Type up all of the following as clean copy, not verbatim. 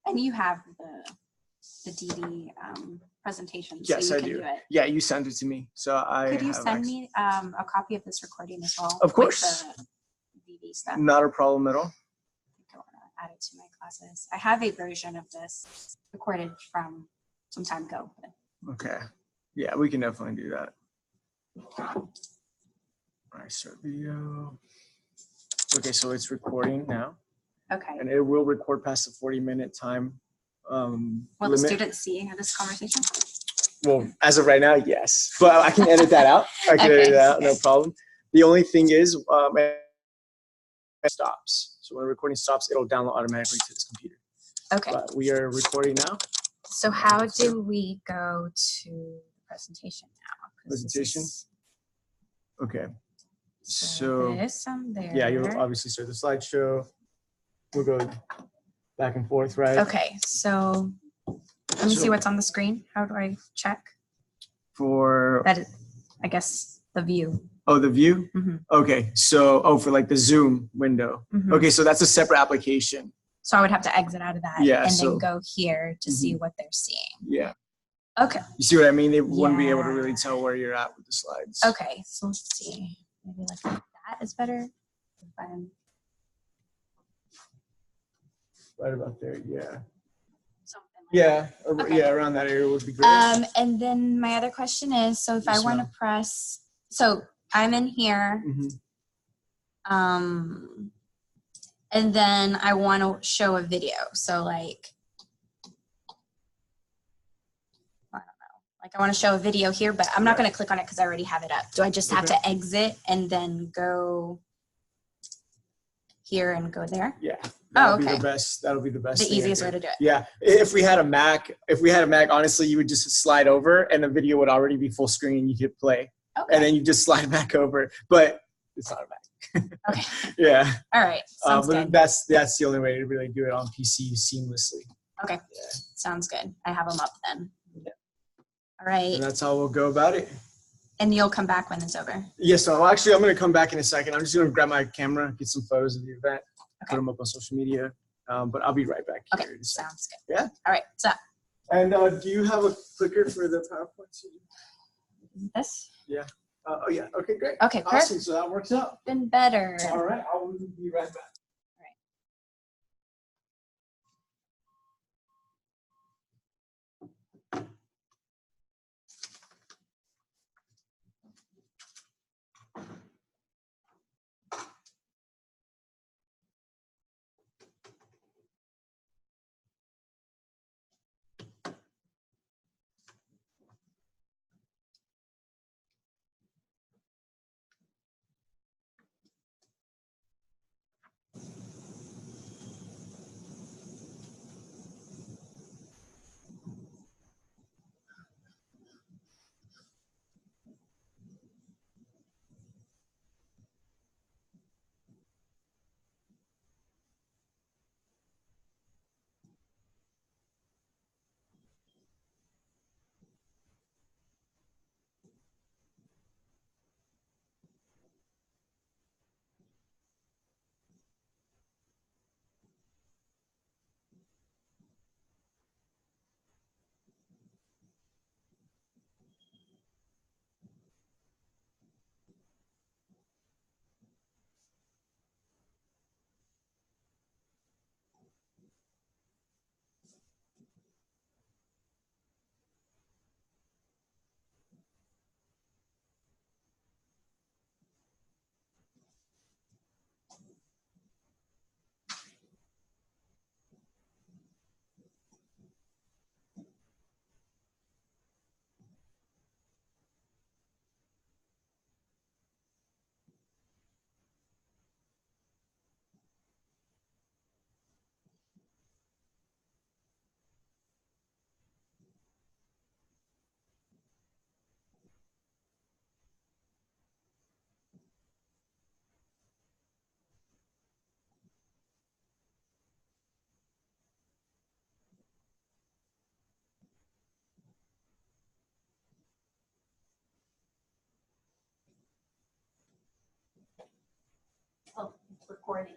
And you have the DD presentation. Yes, so you I can do. do it. Yeah, you sent it to me. So Could you send me a copy of this recording as well? Of course. With the DD stuff? Not a problem at all. I want to add it to my classes. I have a version of this recorded from some time ago. But Okay. Yeah, we can definitely do that. All right, start video. Okay, so it's recording now. okay. And it will record past the 40-minute time Will limit. the students see this conversation? Well, as of right now, yes. But I can edit that out. I can Okay, edit that out, okay. no problem. The only thing is, it stops. So when the recording stops, it'll download automatically to this computer. Okay. But we are recording now. So how do we go to the presentation now? Presentation? Okay. So So this there. yeah, you'll obviously start the slideshow. We'll go back and forth, right? Okay, so let me see what's on the screen. How do I check? For That is, I guess, the view. oh, the view? Mm-hmm. Okay, so for like the Zoom window. Mm-hmm. Okay, so that's a separate application. So I would have to exit out of that and then go here to see what they're seeing. Yeah. Okay. You see what I mean? They wouldn't be able to really tell where you're at with the slides. Okay, so let's see. Maybe like that is better. Right about there, yeah. Something like Yeah, okay. Yeah, around that area would be great. And then my other question is, so if I want to press, so I'm in here, and then I want to show a video. So like, I don't know, like I want to show a video here, but I'm not going to click on it because I already have it up. Do I just have to exit and then go here and go there? Yeah. That'll be the best. That'll be the best. The easiest way to do it. Yeah. If we had a Mac, honestly, you would just slide over and the video would already be full screen. You could play, and then you just slide back over. But it's not a Mac. Okay. Yeah. All right. Sounds but good. that's the only way to really do it on PC seamlessly. Okay. Yeah. Sounds good. I have them up then. Yeah. All right. And that's how we'll go about it. And you'll come back when it's over. Yes. So actually, I'm going to come back in a second. I'm just going to grab my camera, get some photos of the event. Okay. Put them up on social media, but I'll be right back. Okay, sounds good. Yeah. All right. So. And do you have a clicker for the PowerPoint? This. Yeah. Oh yeah. Okay, great. Okay, awesome. perfect. So that works out. Been better. All right. I will be right back. Oh, it's recording.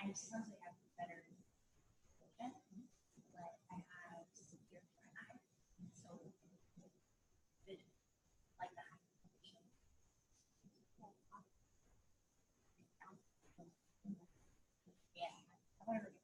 I suppose I have better vision, but I have severe dry eye, so vision like that. Yeah, I want to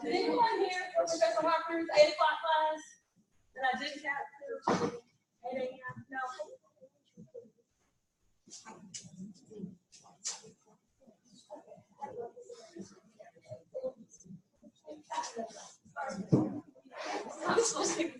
Did anyone here for Professor Harper's 8 o'clock class that I didn't have to 8 a.m.? No. I'm supposed to take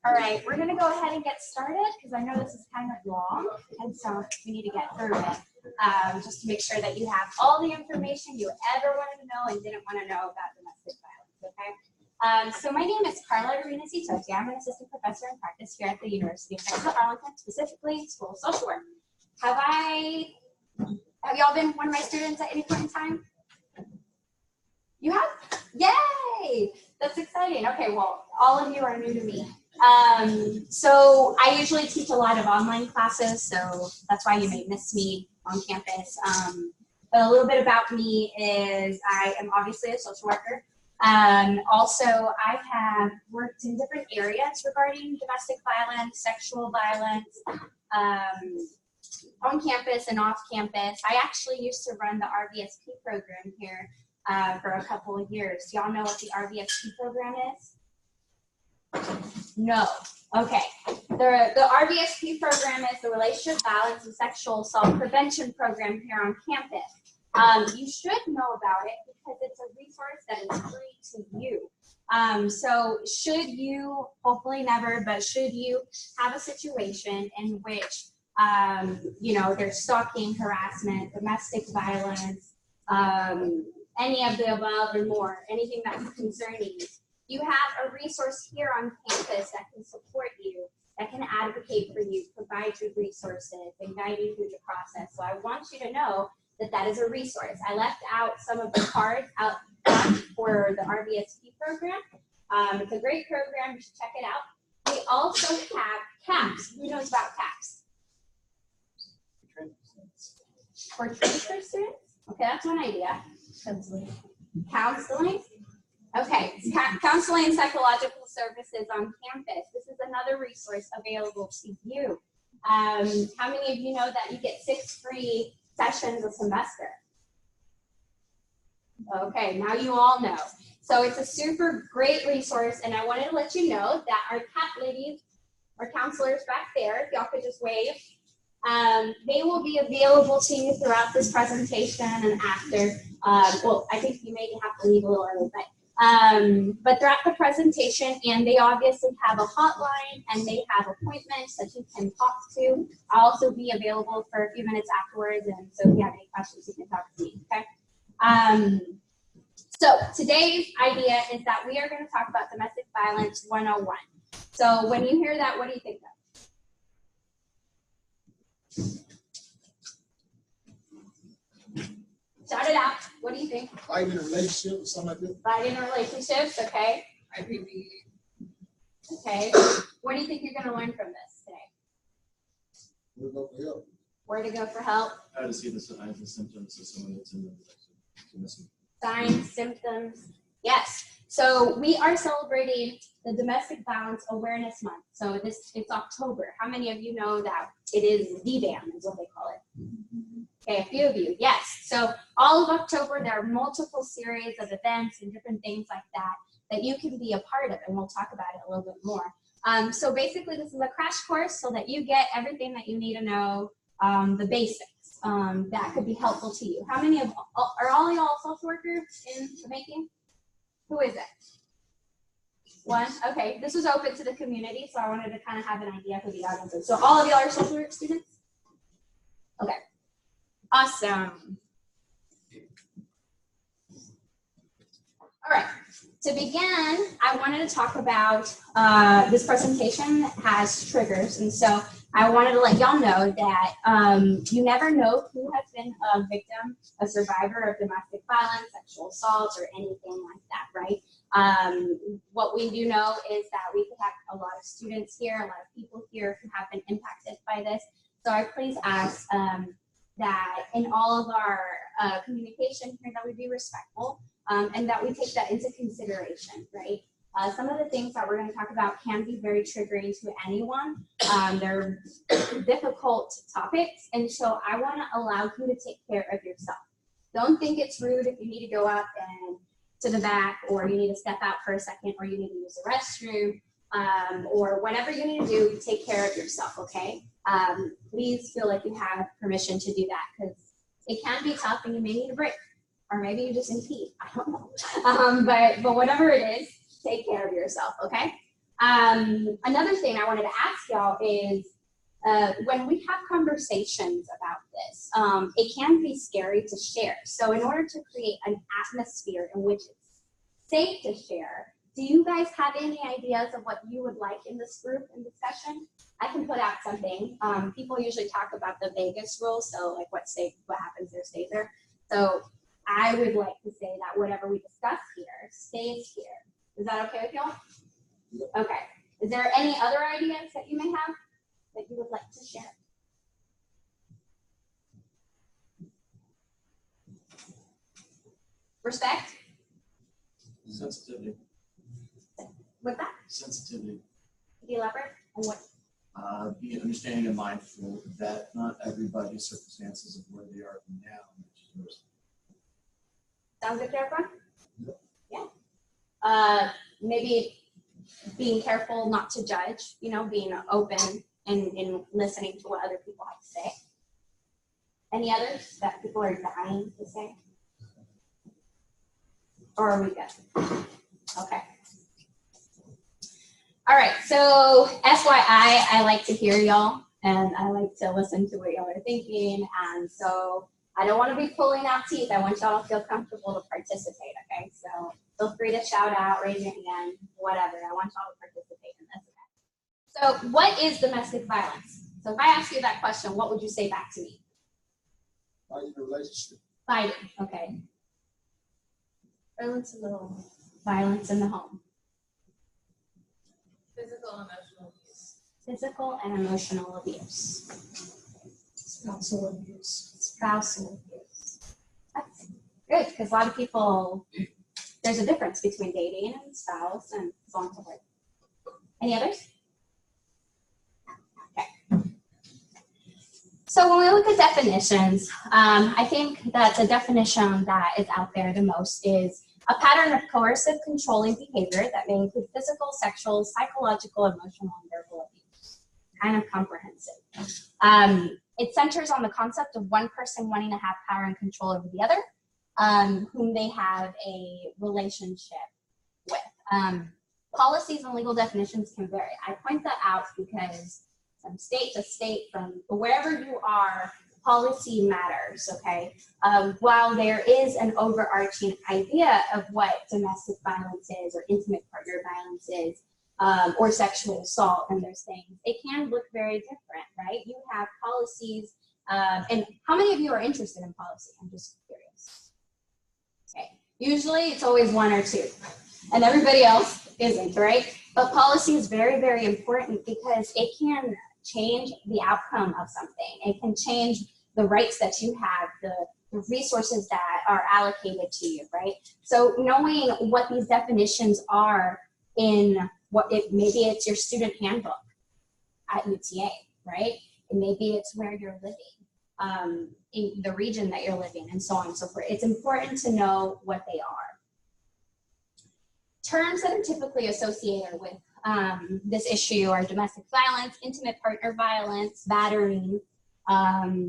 All right, we're gonna go ahead and get started because I know this is kind of long, and so we need to get through it just to make sure that you have all the information you ever wanted to know and didn't want to know about domestic violence. Okay. So my name is Arenas-Itotia. I'm an assistant professor in practice here at the University of Texas at Arlington, specifically School of Social Work. Have y'all been one of my students at any point in time? You have? Yay! That's exciting. Okay, well, all of you are new to me. So I usually teach a lot of online classes, so that's why you may miss me on campus. But a little bit about me is I am obviously a social worker. Also, I have worked in different areas regarding domestic violence, sexual violence, on campus and off campus. I actually used to run the RVSP program here for a couple of years. Do y'all know what the RVSP program is? No. Okay. The RVSP program is the Relationship Violence and Sexual Assault Prevention program here on campus. You should know about it because it's a resource that is free to you. So should you, hopefully never, but should you have a situation in which, you know, there's stalking, harassment, domestic violence, any of the above or more, anything that's concerning you, you have a resource here on campus that can support you, that can advocate for you, provide you resources, and guide you through the process. So I want you to know that that is a resource. I left out some of the cards out for the RVSP program. It's a great program. You should check it out. We also have CAPS. Who knows about CAPS? For transfer students? Okay, that's one idea. Counseling. Okay, counseling and psychological services on campus. This is another resource available to you. How many of you know that you get 6 free sessions a semester? Okay, now you all know. So it's a super great resource, and I wanted to let you know that our CAP ladies, our counselors back there, if y'all could just wave, they will be available to you throughout this presentation and after. Well, I think you may have to leave a little early, but throughout the presentation, and they obviously have a hotline and they have appointments that you can talk to. I'll also be available for a few minutes afterwards, and so if you have any questions, you can talk to me, okay? So today's idea is that we are going to talk about domestic violence 101. So when you hear that, what do you think of? Shout it out. What do you think? Fighting in a relationship or something like that. Fighting in relationships, okay. Okay. What do you think you're going to learn from this today? We'll go for help. Where to go for help? How to see the signs and symptoms of someone that's in the Signs, symptoms. Yes. So we are celebrating the Domestic Violence Awareness Month. So it's October. How many of you know that it is DVAM is what they call it? Okay, a few of you, yes. So all of October, there are multiple series of events and different things like that that you can be a part of, and we'll talk about it a little bit more. So basically, this is a crash course so that you get everything that you need to know, the basics that could be helpful to you. How many of, are all of y'all social workers in the making? Who is it? One? Okay, this was open to the community, so I wanted to kind of have an idea who the audience is. So all of y'all are social work students? Okay. Awesome. All right, to begin, I wanted to talk about, this presentation has triggers, and so I wanted to let y'all know that you never know who has been a victim, a survivor of domestic violence, sexual assault, or anything like that, right? What we do know is that we could have a lot of students here, a lot of people here who have been impacted by this. So I please ask that in all of our communication here that we be respectful and that we take that into consideration, right? Some of the things that we're going to talk about can be very triggering to anyone. They're difficult topics, and so I want to allow you to take care of yourself. Don't think it's rude if you need to go up and to the back, or you need to step out for a second, or you need to use the restroom, or whatever you need to do, take care of yourself, okay? Please feel like you have permission to do that, because it can be tough and you may need a break, or maybe you just need pee, I don't know. But whatever it is, take care of yourself, okay? Another thing I wanted to ask y'all is, when we have conversations about this, it can be scary to share. So in order to create an atmosphere in which it's safe to share, do you guys have any ideas of what you would like in this group and discussion? I can put out something. People usually talk about the Vegas rule, so like what happens there stays there. So I would like to say that whatever we discuss here stays here. Is that okay with y'all? Okay. Is there any other ideas that you may have that you would like to share? Respect? Sensitivity. With that? Sensitivity. Could you elaborate on what? Be understanding and mindful that not everybody's circumstances of where they are now matches yours. Sounds good to everyone? Yeah. Maybe being careful not to judge, you know, being open and listening to what other people have to say. Any others that people are dying to say? Or are we good? Okay. All right, so FYI, I like to hear y'all and I like to listen to what y'all are thinking. And so I don't want to be pulling out teeth. I want y'all to feel comfortable to participate, okay? So feel free to shout out, raise your hand, whatever. I want y'all to participate in this, okay? So what is domestic violence? So if I ask you that question, what would you say back to me? Fighting a relationship. Fighting, okay. Violence in the home. Physical and emotional abuse. Physical and emotional abuse. Spousal abuse. Spousal abuse. That's good, because a lot of people, there's a difference between dating and spouse and so on and so forth. Any others? Okay. So when we look at definitions, I think that the definition that is out there the most is a pattern of coercive, controlling behavior that may include physical, sexual, psychological, emotional, and verbal abuse. Kind of comprehensive. It centers on the concept of one person wanting to have power and control over the other, whom they have a relationship with. Policies and legal definitions can vary. I point that out because from state to state, from wherever you are, policy matters, okay? While there is an overarching idea of what domestic violence is or intimate partner violence is, or sexual assault and those things, it can look very different, right? You have policies, and how many of you are interested in policy? I'm just curious. Okay, usually it's always one or two, and everybody else isn't, right? But policy is very, very important because it can change the outcome of something. It can change the rights that you have, the resources that are allocated to you, right? So knowing what these definitions are in maybe it's your student handbook at UTA, right? And maybe it's where you're living. in the region that you're living, and so on and so forth. It's important to know what they are. Terms that are typically associated with this issue are domestic violence, intimate partner violence, battering,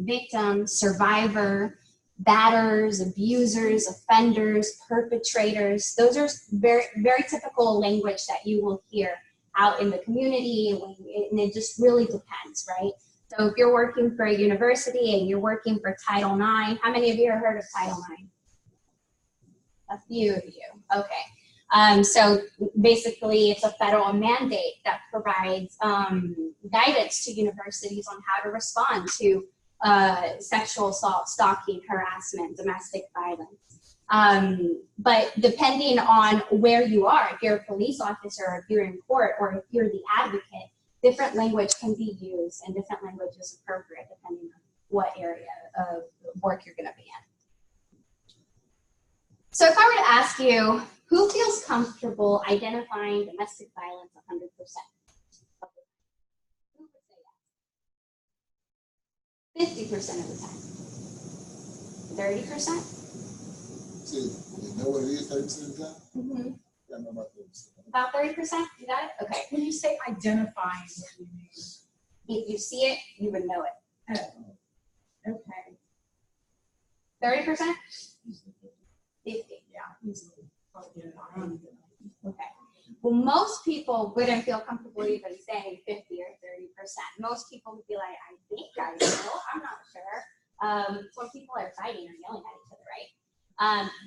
victim, survivor, batters, abusers, offenders, perpetrators. Those are very, very typical language that you will hear out in the community, and it just really depends, right? So if you're working for a university and you're working for Title IX, how many of you have heard of Title IX? A few of you, okay. So basically it's a federal mandate that provides guidance to universities on how to respond to sexual assault, stalking, harassment, domestic violence. But depending on where you are, if you're a police officer, or if you're in court, or if you're the advocate, different language can be used and different language is appropriate depending on what area of work you're going to be in. So if I were to ask you, who feels comfortable identifying domestic violence 100%? Who would say yes? 50% of the time. 30%? See, you know what it is 30% of the time? Mm-hmm. Yeah, I know about 30%. About 30%? You got it? Okay. When you say identifying, what do you mean? If you see it, you would know it. Oh, okay. 30%? 50. Yeah, easily. I'll get it on. Okay. Well, most people wouldn't feel comfortable even saying 50 or 30%. Most people would be like, I think I know, I'm not sure. When people are fighting or yelling at each other, right?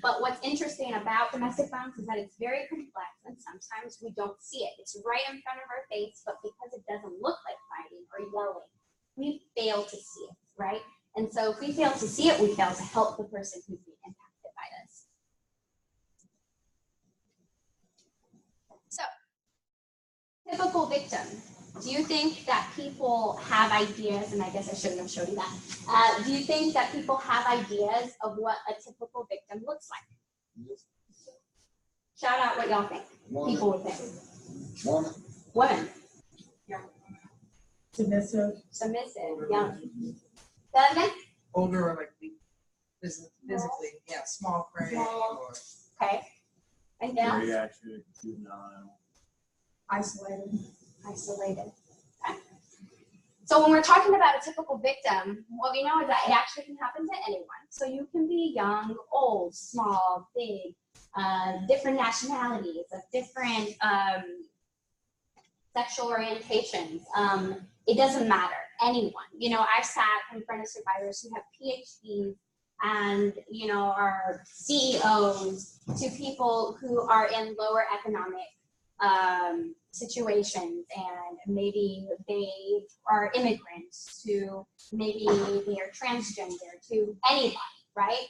But what's interesting about domestic violence is that it's very complex, and sometimes we don't see it. It's right in front of our face, but because it doesn't look like fighting or yelling, we fail to see it, right? And so if we fail to see it, we fail to help the person who's being impacted by this. So, typical victim. Do you think that people have ideas, and I guess I shouldn't have showed you that. Do you think that people have ideas of what a typical victim looks like? Yes. Shout out what y'all think. People would think. Woman. Women. Yeah. Submissive. Submissive. Young. That again? Older or like physically, yeah, small frame Small. or Okay. And now? Geriatric, juvenile. Isolated. Isolated. Okay. So when we're talking about a typical victim, what we know is that it actually can happen to anyone. So you can be young, old, small, big, different nationalities, of different sexual orientations. It doesn't matter. Anyone. You know, I've sat in front of survivors who have PhDs and, you know, are CEOs, to people who are in lower economic situations, and maybe they are immigrants, to maybe they are transgender, to anybody, right?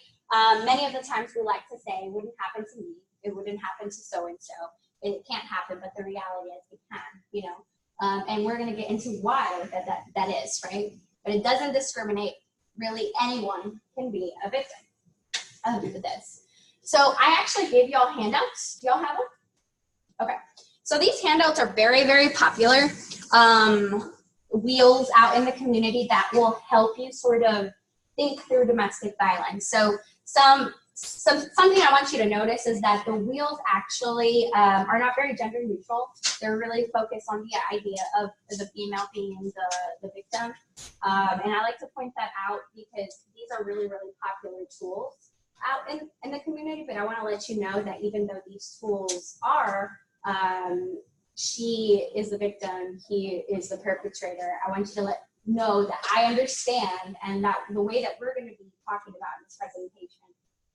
Many of the times we like to say, it wouldn't happen to me, it wouldn't happen to so-and-so, it can't happen, but the reality is it can, you know? And we're gonna get into why that is, right? But it doesn't discriminate. Really, anyone can be a victim of this. So I actually gave y'all handouts. Do y'all have them? Okay. So these handouts are very, very popular wheels out in the community that will help you sort of think through domestic violence. So something I want you to notice is that the wheels actually are not very gender neutral. They're really focused on the idea of the female being the victim. And I like to point that out because these are really, really popular tools out in the community. But I want to let you know that even though these tools are, she is the victim, he is the perpetrator, I want you to know that I understand, and that the way that we're going to be talking about in this presentation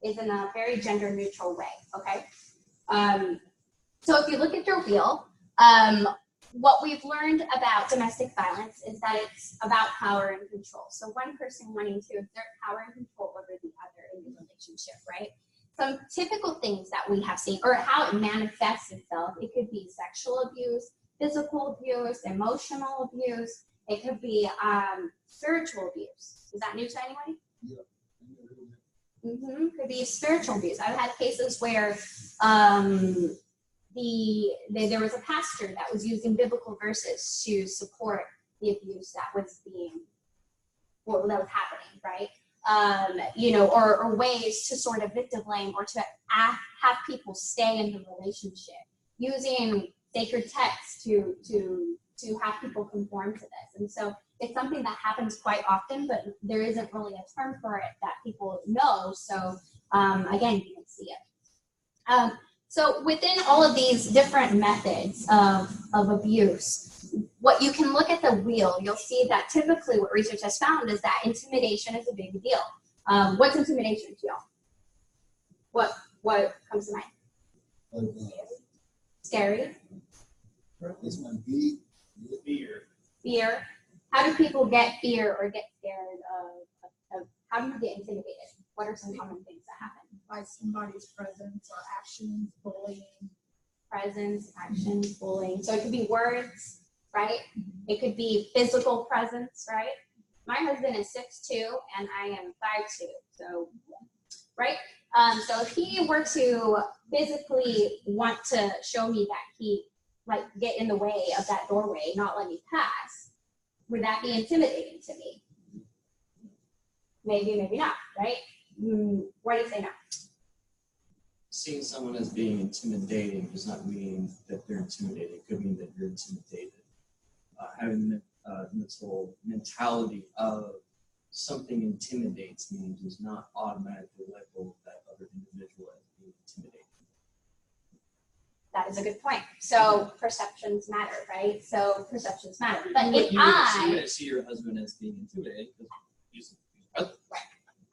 is in a very gender neutral way, okay? So if you look at your wheel, what we've learned about domestic violence is that it's about power and control. So one person wanting to exert power and control over the other in the relationship, right? Some typical things that we have seen, or how it manifests itself, it could be sexual abuse, physical abuse, emotional abuse, it could be spiritual abuse. Is that new to anybody? Yeah. Could be spiritual abuse. I've had cases where there was a pastor that was using biblical verses to support the abuse that was what was happening, right? You know, or ways to sort of victim blame or to have people stay in the relationship, using sacred texts to have people conform to this. And so it's something that happens quite often, but there isn't really a term for it that people know. So again, you can see it. So within all of these different methods of abuse, what you can look at the wheel, you'll see that typically what research has found is that intimidation is a big deal. What's intimidation to y'all? What comes to mind? Scary? This might be Fear. Fear. How do people get fear or get scared of how do you get intimidated? What are some common things that happen? By somebody's presence or actions, bullying. Presence, actions, bullying. So it could be words, right? It could be physical presence, right? My husband is 6'2" and I am 5'2", so, right? So if he were to physically want to show me that he, like, get in the way of that doorway, not let me pass, would that be intimidating to me? Maybe, maybe not, right? Why do you say no? Seeing someone as being intimidating does not mean that they're intimidated. It could mean that you're intimidated. Having this whole mentality of something intimidates me does not automatically label that other individual as being intimidated. That is a good point. So perceptions matter, right? So perceptions matter. But if You wouldn't see your husband as being intimidating because he's present.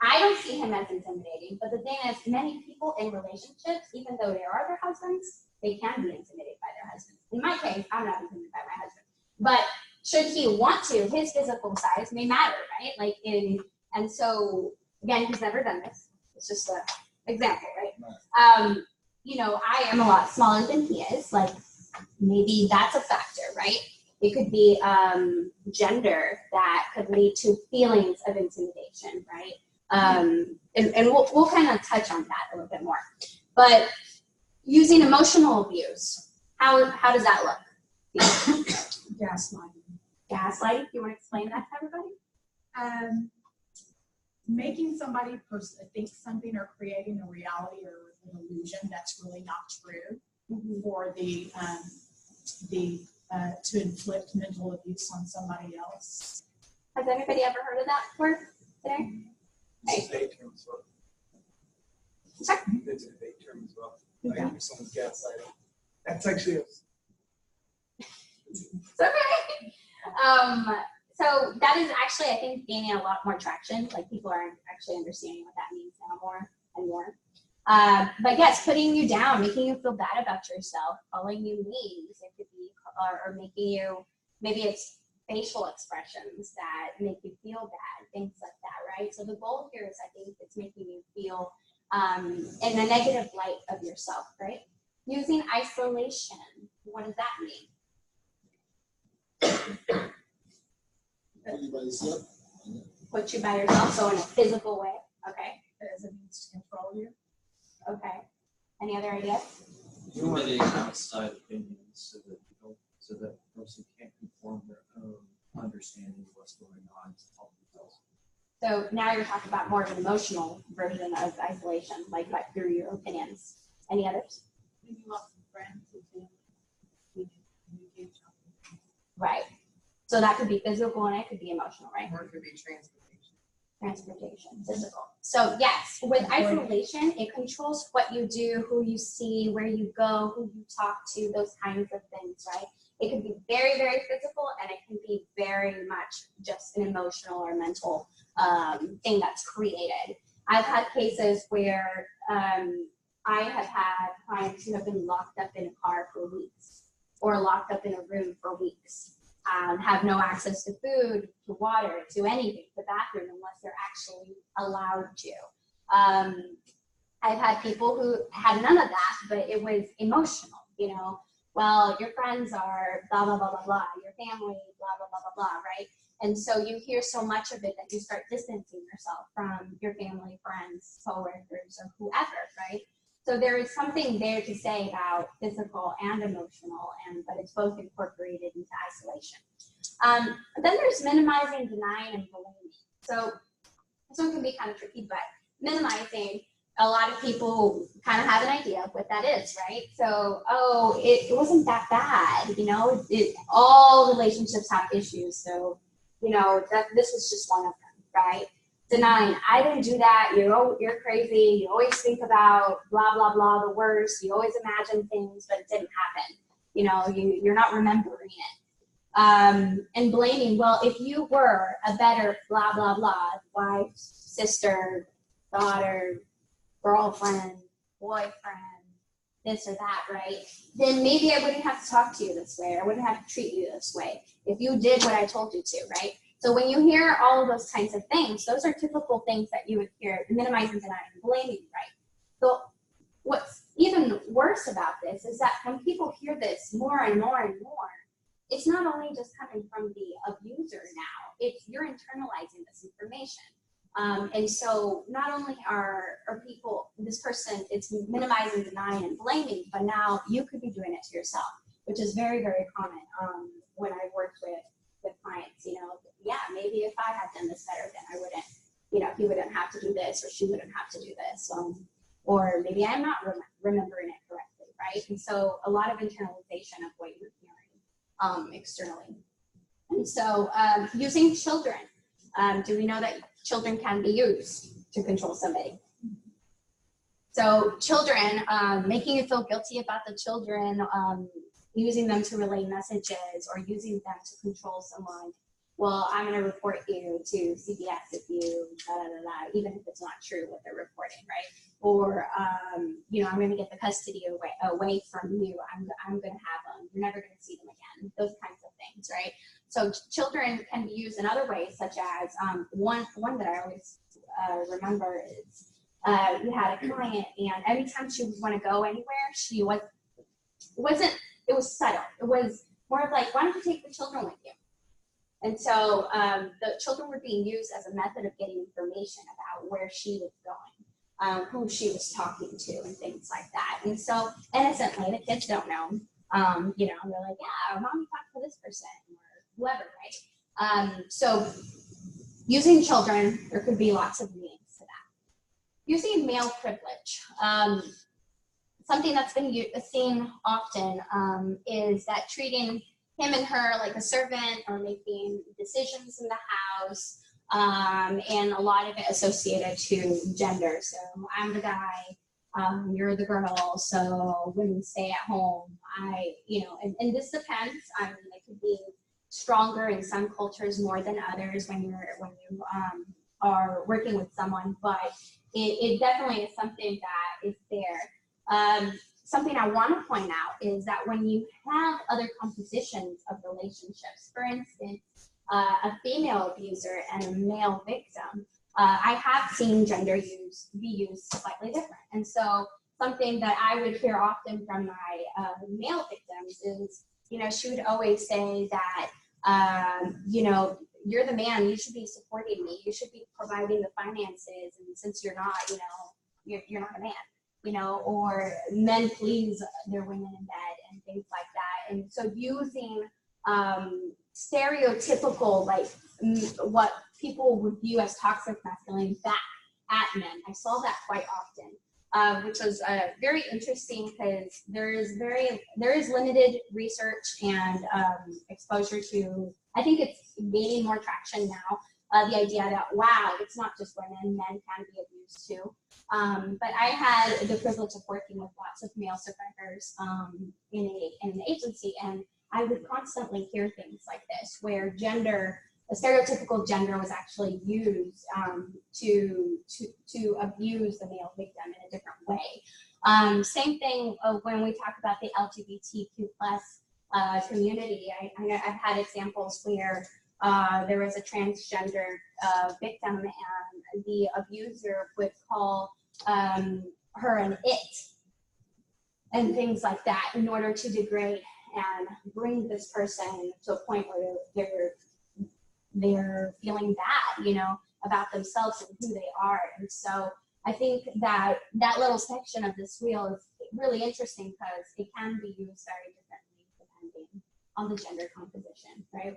I don't see him as intimidating, but the thing is, many people in relationships, even though they are their husbands, they can be intimidated by their husbands. In my case, I'm not intimidated by my husband. But should he want to, his physical size may matter, right? And so, again, he's never done this. It's just an example, right? You know, I am a lot smaller than he is. Like, maybe that's a factor, right? It could be gender that could lead to feelings of intimidation, right? And we'll kind of touch on that a little bit more. But using emotional abuse, how does that look? Gaslighting. Gaslighting, you want to explain that to everybody? Making somebody think something or creating a reality or an illusion that's really not true for to inflict mental abuse on somebody else. Has anybody ever heard of that before today? It's a debate term as well. Sorry? It's a debate term as well. Like if someone's gaslighting. That's actually It's okay. So that is actually, I think, gaining a lot more traction. Like, people are actually understanding what that means now more and more. But yes, putting you down, making you feel bad about yourself, calling you names, it could be, or making you, maybe it's facial expressions that make you feel bad, things like that, right? So the goal here is, I think, it's making you feel in a negative light of yourself, right? Using isolation, what does that mean? Put you by yourself, so in a physical way. Okay. As a means to control you. Okay. Any other ideas? Limiting outside opinions so that the person can't conform their own understanding of what's going on to help themselves. So now you're talking about more of an emotional version of isolation, like through your opinions. Any others? Maybe lots of friends and family. Right. So that could be physical and it could be emotional, right? Or it could be Transportation, physical. So yes, with isolation, it controls what you do, who you see, where you go, who you talk to, those kinds of things, right? It can be very, very physical, and it can be very much just an emotional or mental thing that's created. I've had cases where I have had clients who have been locked up in a car for weeks, or locked up in a room for weeks. Have no access to food, to water, to anything, the bathroom, unless they're actually allowed to. I've had people who had none of that, but it was emotional, you know. Well, your friends are blah, blah, blah, blah, blah, your family, blah, blah, blah, blah, blah, right? And so you hear so much of it that you start distancing yourself from your family, friends, coworkers, or whoever, right? So there is something there to say about physical and emotional, but it's both incorporated into isolation. Then there's minimizing, denying, and blaming. So this one can be kind of tricky, but minimizing, a lot of people kind of have an idea of what that is, right? So, oh, it wasn't that bad, you know, all relationships have issues. So, you know, this was just one of them, right? Denying, I didn't do that, you're crazy, you always think about blah, blah, blah, the worst, you always imagine things, but it didn't happen. You know, you're not remembering it. And blaming, well, if you were a better blah, blah, blah, wife, sister, daughter, girlfriend, boyfriend, this or that, right? Then maybe I wouldn't have to talk to you this way, or I wouldn't have to treat you this way if you did what I told you to, right? So when you hear all of those kinds of things, those are typical things that you would hear, minimizing, denying, and blaming, right? So what's even worse about this is that when people hear this more and more and more, it's not only just coming from the abuser now, it's you're internalizing this information. And so not only are people, this person, it's minimizing, denying, and blaming, but now you could be doing it to yourself, which is very, very common when I've worked with clients. You know, yeah, maybe if I had done this better, then I wouldn't, you know, he wouldn't have to do this, or she wouldn't have to do this. Or maybe I'm not remembering it correctly, right? And so a lot of internalization of what you're hearing externally. And so using children, do we know that children can be used to control somebody? So children, making you feel guilty about the children, using them to relay messages, or using them to control someone. Well, I'm going to report you to CPS if you, even if it's not true what they're reporting, right? Or, you know, I'm going to get the custody away from you. I'm going to have them. You're never going to see them again. Those kinds of things, right? So children can be used in other ways, such as one that I always remember is we had a client, and anytime she would want to go anywhere, it was subtle. It was more of like, why don't you take the children with you? And so the children were being used as a method of getting information about where she was going, who she was talking to, and things like that. And so innocently, the kids don't know, you know, they're like, yeah, mommy talked to this person, or whoever, right? So using children, there could be lots of meanings to that. Using male privilege. Something that's been seen often is that treating him and her like a servant, or making decisions in the house, and a lot of it associated to gender. So I'm the guy, you're the girl, so women stay at home. You know, and this depends. I mean, it could be stronger in some cultures more than others when you are working with someone, but it definitely is something that is there. Something I want to point out is that when you have other compositions of relationships, for instance, a female abuser and a male victim, I have seen gender be used slightly different. And so something that I would hear often from my male victims is, you know, she would always say that, you know, you're the man, you should be supporting me, you should be providing the finances, and since you're not, you know, you're not a man. You know, or men please their women in bed, and things like that. And so using stereotypical, like what people would view as toxic masculinity back at men. I saw that quite often, which was very interesting, because there is limited research and exposure to, I think it's gaining more traction now, the idea that, wow, it's not just women, men can be abused too. But I had the privilege of working with lots of male survivors in an agency, and I would constantly hear things like this, where gender, a stereotypical gender, was actually used to abuse the male victim in a different way. Same thing when we talk about the LGBTQ plus community. I've had examples where there was a transgender victim, and the abuser would call her an it, and things like that, in order to degrade and bring this person to a point where they're feeling bad, you know, about themselves and who they are. And so I think that little section of this wheel is really interesting, because it can be used very differently depending on the gender composition, right?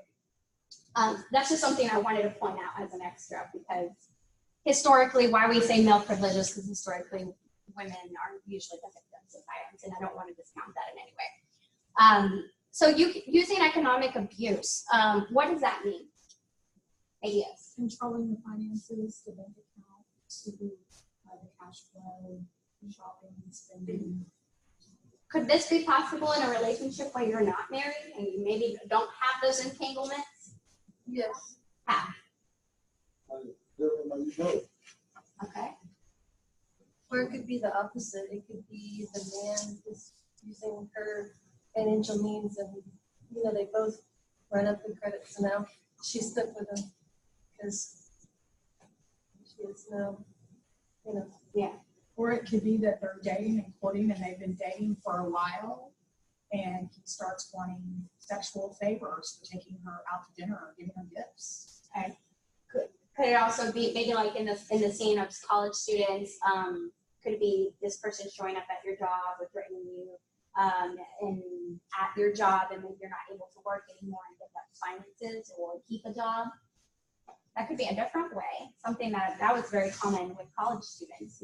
That's just something I wanted to point out as an extra, because historically, why we say male privilege is because historically women are usually the victims of violence, and I don't want to discount that in any way. So using economic abuse, what does that mean? Ideas? Controlling the finances, the bank account, to the cash flow, shopping, spending. Could this be possible in a relationship where you're not married and you maybe don't have those entanglements? Yes. How? You know, Okay. Or it could be the opposite. It could be the man is using her financial means, and they both run up the credits, and now she's stuck with him because she has no, Yeah. Or it could be that they're dating and courting and they've been dating for a while, and he starts wanting sexual favors for taking her out to dinner or giving her gifts. Okay. Could it also be maybe like in the scene of college students? Could it be this person showing up at your job or threatening you and at your job, and maybe you're not able to work anymore and give up finances or keep a job? That could be a different way. Something that was very common with college students.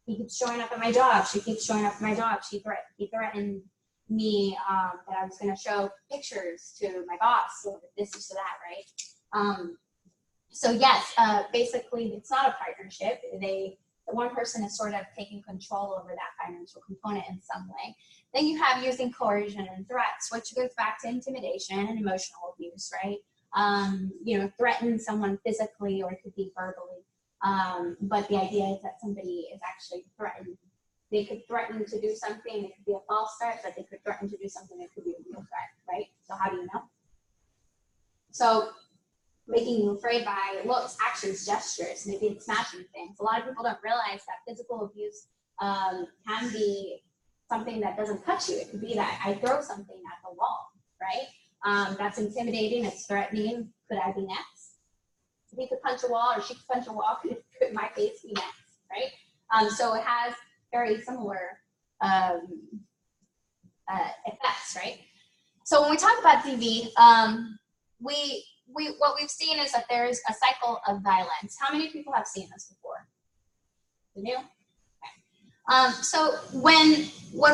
He keeps showing up at my job. She keeps showing up at my job. He threatened me that I was going to show pictures to my boss or this or that, right? So yes, basically it's not a partnership. The one person is sort of taking control over that financial component in some way. Then you have using coercion and threats, which goes back to intimidation and emotional abuse, right? Threaten someone physically, or it could be verbally. But the idea is that somebody is actually threatened. They could threaten to do something. It could be a false threat, but they could threaten to do something that could be a real threat, right? So how do you know? So making you afraid by looks, actions, gestures, maybe it's smashing things. A lot of people don't realize that physical abuse can be something that doesn't touch you. It could be that I throw something at the wall, right? That's intimidating, it's threatening. Could I be next? If he could punch a wall or she could punch a wall, could my face be next, right? So it has very similar effects, right? So when we talk about DV, what we've seen is that there's a cycle of violence. How many people have seen this before? You? Okay. So when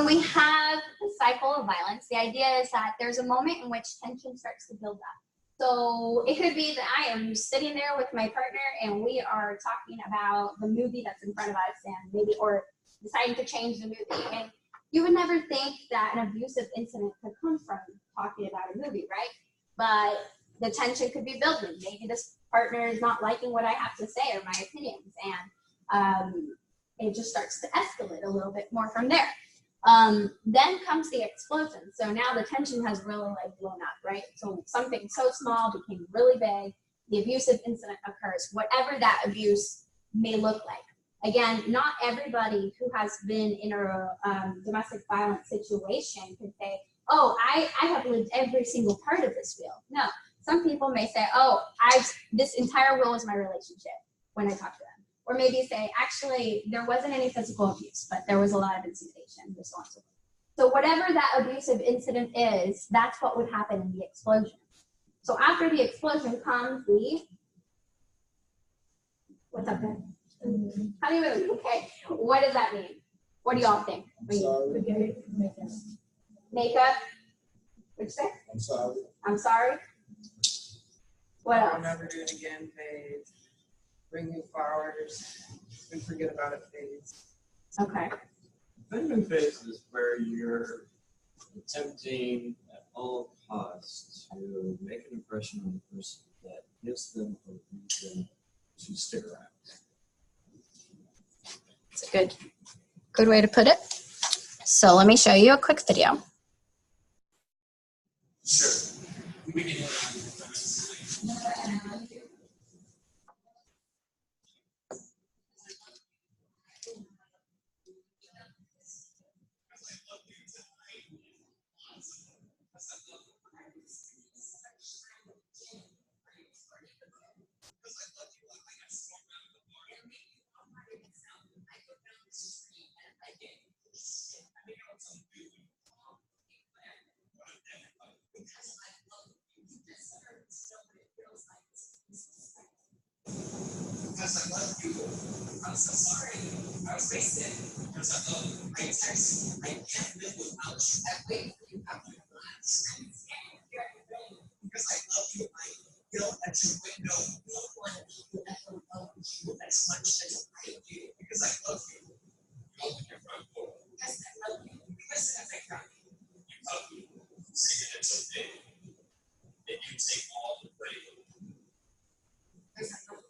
we have the cycle of violence, the idea is that there's a moment in which tension starts to build up. So it could be that I am sitting there with my partner and we are talking about the movie that's in front of us, and or deciding to change the movie. And you would never think that an abusive incident could come from talking about a movie, right? But the tension could be building. Maybe this partner is not liking what I have to say or my opinions, and it just starts to escalate a little bit more from there. Then comes the explosion. So now the tension has really blown up, right? So something so small became really big. The abusive incident occurs, whatever that abuse may look like. Again, not everybody who has been in a domestic violence situation can say, oh, I have lived every single part of this wheel. No, some people may say, oh, this entire wheel is my relationship when I talk to them. Or maybe say, actually, there wasn't any physical abuse, but there was a lot of intimidation, and so on and so forth. So whatever that abusive incident is, that's what would happen in the explosion. So after the explosion comes the, what's up there? Honeymoon, okay. What does that mean? What do y'all think? Makeup. What'd you say? I'm sorry. I'm sorry. What else? I'll never do it again, phase. Bring you flowers and forget about it, phase. Okay. Honeymoon phase is where you're attempting at all costs to make an impression on the person that gives them a reason to stick around. It's a good way to put it. So let me show you a quick video. Sure. We can. because I love you. I'm so sorry. I was wasted because I love you. I text. I can't live without you. I wait for you after class. I'm scared of everything because I love you. I yell at your window. No one will ever love you as much as I do because I love you. You open your front door because I love you. Listen as I cry. You love me. Say that it's okay. That you take all the blame. Because I love you.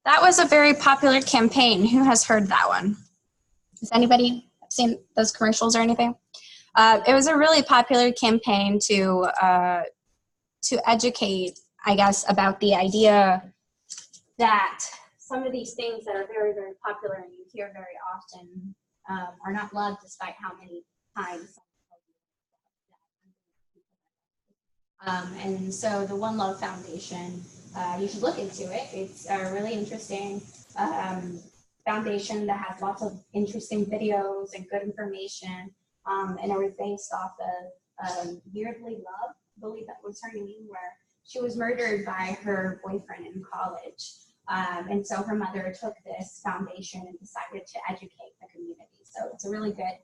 That was a very popular campaign. Who has heard that one? Has anybody seen those commercials or anything? It was a really popular campaign to educate, I guess, about the idea that some of these things that are very, very popular and you hear very often are not loved, despite how many times. And so the One Love Foundation, you should look into it. It's a really interesting foundation that has lots of interesting videos and good information. And it was based off of Yeardley Love, I believe that was her name, where she was murdered by her boyfriend in college. And so her mother took this foundation and decided to educate the community. So it's a really good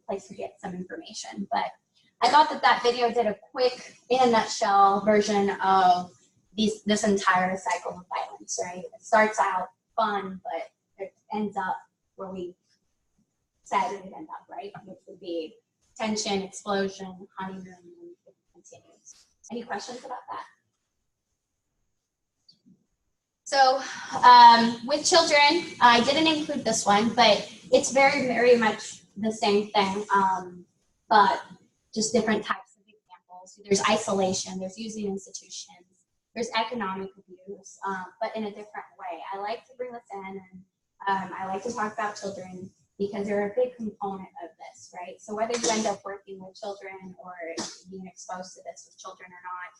place to get some information. But I thought that video did a quick, in a nutshell, version of this entire cycle of violence, right? It starts out fun, but it ends up where we said it would end up, right? Which would be tension, explosion, honeymoon, and it continues. Any questions about that? So with children, I didn't include this one, but it's very, very much the same thing, but just different types of examples. There's isolation, there's using institutions, there's economic abuse, but in a different way. I like to bring this in, and I like to talk about children because they're a big component of this, right? So whether you end up working with children or being exposed to this with children or not,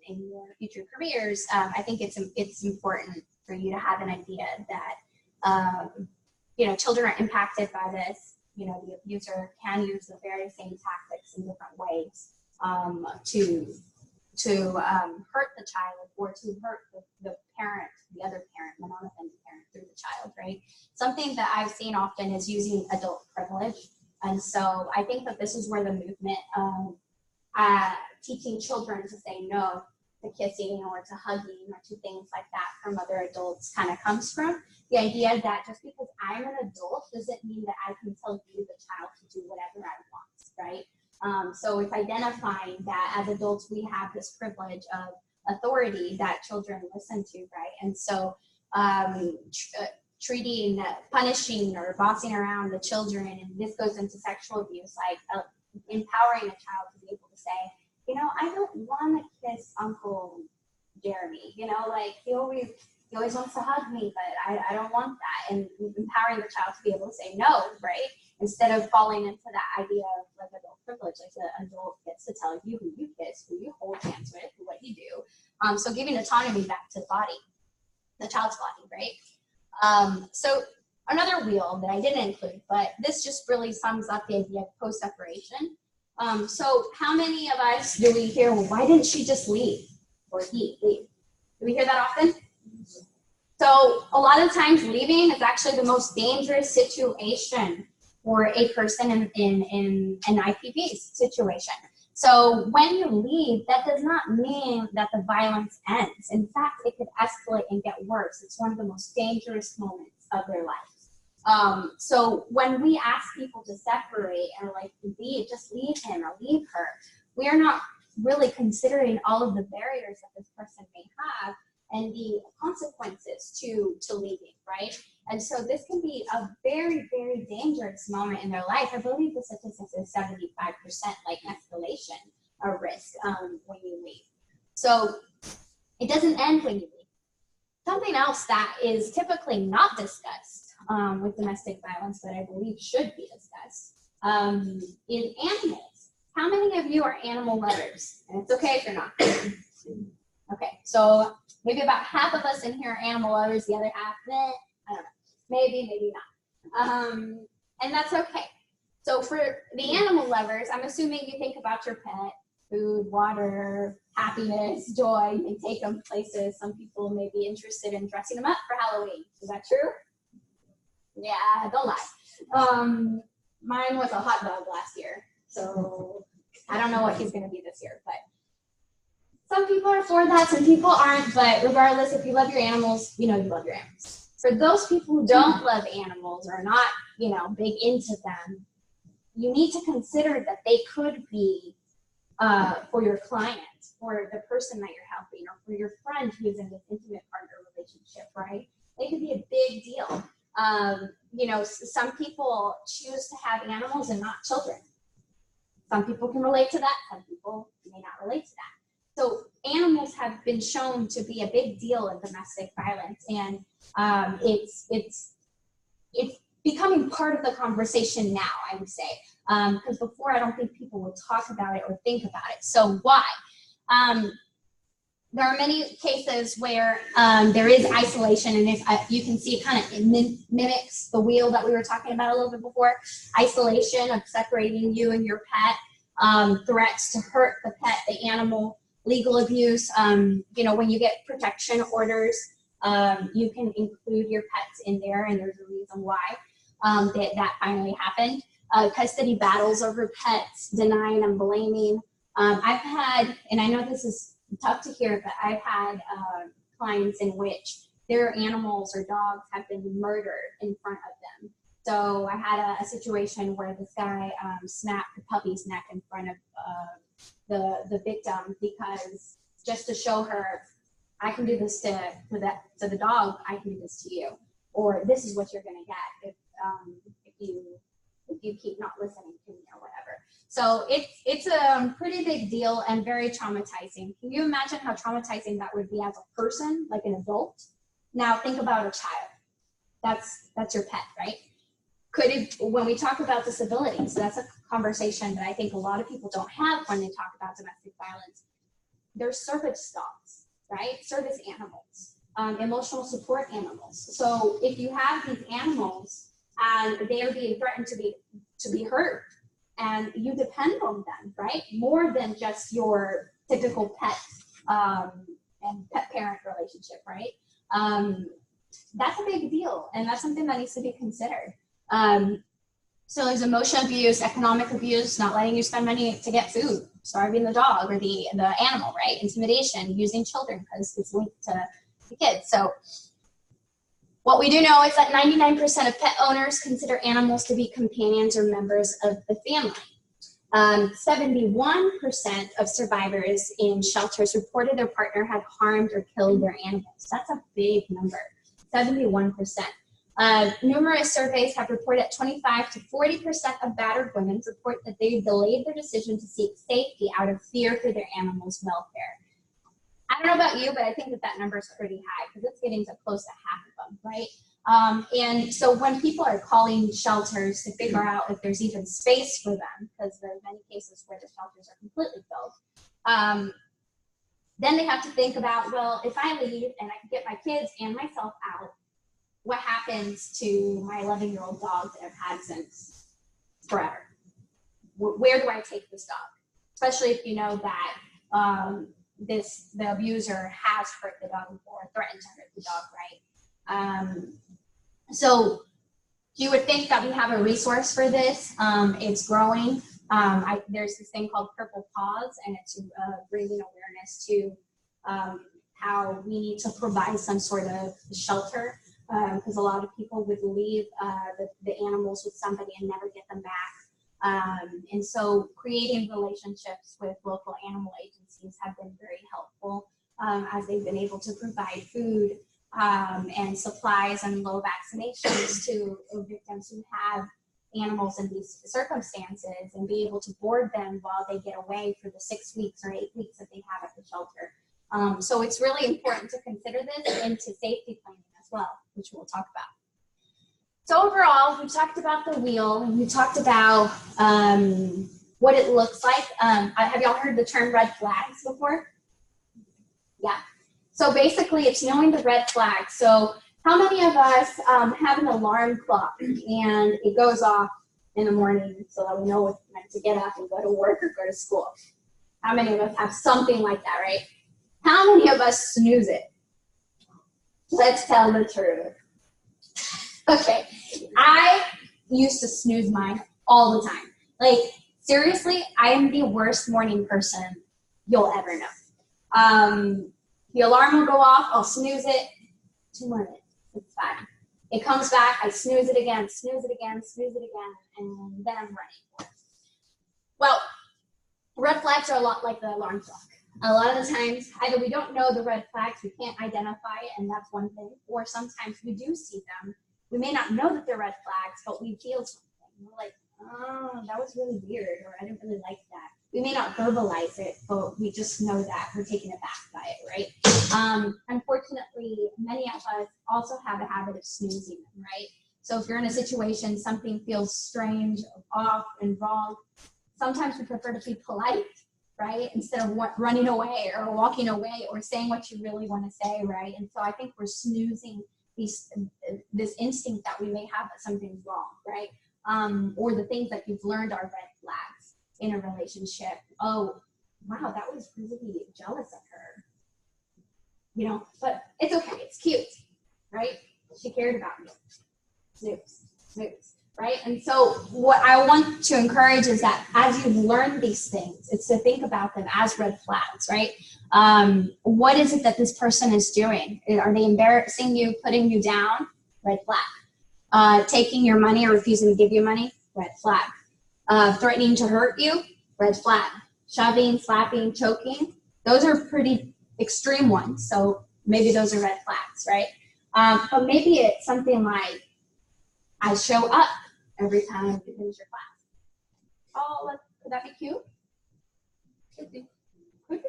in your future careers, I think it's important for you to have an idea that children are impacted by this. The abuser can use the very same tactics in different ways to hurt the child or to hurt the parent, the other parent, the non-offending parent through the child, right? Something that I've seen often is using adult privilege. And so I think that this is where the movement of teaching children to say no to kissing or to hugging or to things like that from other adults kind of comes from. The idea that just because I'm an adult doesn't mean that I can tell you, the child, to do whatever I want, right? So it's identifying that as adults we have this privilege of authority that children listen to, right? And so treating, punishing, or bossing around the children, and this goes into sexual abuse, like empowering a child to be able to say, I don't want to kiss Uncle Jeremy, like he always wants to hug me, but I don't want that. And empowering the child to be able to say no, right? Instead of falling into that idea of like adult privilege, like the adult gets to tell you who you kiss, who you hold hands with, what you do. So giving autonomy back to the child's body, right? So another wheel that I didn't include, but this just really sums up the idea of post-separation. So how many of us do we hear, well, why didn't she just leave? Or he leave? Do we hear that often? So a lot of times leaving is actually the most dangerous situation for a person in an IPV situation. So when you leave, that does not mean that the violence ends. In fact, it could escalate and get worse. It's one of the most dangerous moments of their life. So when we ask people to separate and like, just leave him or leave her, we are not really considering all of the barriers that this person may have and the consequences to leaving, right? And so this can be a very, very dangerous moment in their life. I believe the statistics is 75% like escalation or risk when you leave. So it doesn't end when you leave. Something else that is typically not discussed with domestic violence, but I believe should be discussed, is animals. How many of you are animal lovers? And it's okay if you're not. Okay, so maybe about half of us in here are animal lovers, the other half, I don't know, maybe not. And that's okay. So for the animal lovers, I'm assuming you think about your pet, food, water, happiness, joy, you take them places. Some people may be interested in dressing them up for Halloween. Is that true? Yeah, don't lie. Mine was a hot dog last year, so I don't know what he's gonna be this year, but some people are for that, some people aren't, but regardless, if you love your animals, you know you love your animals. For those people who don't love animals or are not, you know, big into them, you need to consider that they could be for your client, or the person that you're helping, or for your friend who's in this intimate partner relationship, right? They could be a big deal. You know, some people choose to have animals and not children. Some people can relate to that, some people may not relate to that. So animals have been shown to be a big deal in domestic violence, and it's becoming part of the conversation now, I would say, because before I don't think people would talk about it or think about it. So why? There are many cases where there is isolation, and if you can see, it kind of mimics the wheel that we were talking about a little bit before. Isolation of separating you and your pet, threats to hurt the pet, the animal, legal abuse. You know, when you get protection orders, you can include your pets in there, and there's a reason why that finally happened. Custody battles over pets, denying and blaming. I've had, and I know this is tough to hear, but I've had clients in which their animals or dogs have been murdered in front of them. So I had a situation where this guy snapped the puppy's neck in front of the victim, because just to show her, I can do this to the dog, I can do this to you, or this is what you're gonna get if you keep not listening to me or whatever. So it's a pretty big deal and very traumatizing. Can you imagine how traumatizing that would be as a person, like an adult? Now think about a child. That's your pet, right? When we talk about disabilities, that's a conversation that I think a lot of people don't have when they talk about domestic violence. There's service dogs, right? Service animals, emotional support animals. So if you have these animals and they are being threatened to be hurt, and you depend on them, right? More than just your typical pet and pet-parent relationship, right? That's a big deal, and that's something that needs to be considered. So there's emotional abuse, economic abuse, not letting you spend money to get food, starving the dog or the animal, right? Intimidation, using children because it's linked to the kids. So what we do know is that 99% of pet owners consider animals to be companions or members of the family. 71% of survivors in shelters reported their partner had harmed or killed their animals. That's a big number, 71%. Numerous surveys have reported that 25 to 40% of battered women report that they delayed their decision to seek safety out of fear for their animals' welfare. I don't know about you, but I think that number is pretty high because it's getting to close to half of them, right? And so when people are calling shelters to figure out if there's even space for them, because there are many cases where the shelters are completely filled, then they have to think about, well, if I leave and I can get my kids and myself out, what happens to my 11-year-old dog that I've had since forever? Where do I take this dog? Especially if you know that the abuser has hurt the dog or threatened to hurt the dog, right? So you would think that we have a resource for this. It's growing. There's this thing called Purple Paws, and it's bringing awareness to how we need to provide some sort of shelter, because a lot of people would leave the animals with somebody and never get them back. And so creating relationships with local animal agencies have been very helpful, as they've been able to provide food and supplies and low vaccinations to victims who have animals in these circumstances, and be able to board them while they get away for the 6 weeks or 8 weeks that they have at the shelter. So it's really important to consider this into safety planning as well, which we'll talk about. So overall, we talked about the wheel, and we talked about what it looks like. Have y'all heard the term red flags before? Yeah. So basically, it's knowing the red flags. So How many of us have an alarm clock and it goes off in the morning so that we know it's meant to get up and go to work or go to school? How many of us have something like that, right? How many of us snooze it? Let's tell the truth. Okay, I used to snooze mine all the time. Like, seriously, I am the worst morning person you'll ever know. The alarm will go off, I'll snooze it, 2 more minutes, it's fine. It comes back, I snooze it again, snooze it again, snooze it again, and then I'm running for it. Well, red flags are a lot like the alarm clock. A lot of the times, either we don't know the red flags, we can't identify it, and that's one thing, or sometimes we do see them. We may not know that they're red flags, but we feel something. We're like, oh, that was really weird, or I didn't really like that. We may not verbalize it, but we just know that we're taken aback by it, right? Unfortunately, many of us also have a habit of snoozing them, right? So if you're in a situation, something feels strange, off, and wrong, sometimes we prefer to be polite, right? Instead of running away or walking away or saying what you really want to say, right? And so I think we're snoozing this instinct that we may have that something's wrong, right? Or the things that you've learned are red flags in a relationship. Oh, wow, that was really jealous of her. You know, but it's okay, it's cute, right? She cared about me. Snooze, snooze, right? And so what I want to encourage is that as you learn these things, it's to think about them as red flags, right? What is it that this person is doing? Are they embarrassing you, putting you down? Red flag. Taking your money or refusing to give you money? Red flag. Threatening to hurt you? Red flag. Shoving, slapping, choking? Those are pretty extreme ones. So maybe those are red flags, right? But maybe it's something like, I show up every time you finish your class. Oh, could that be cute? Could be. Could be.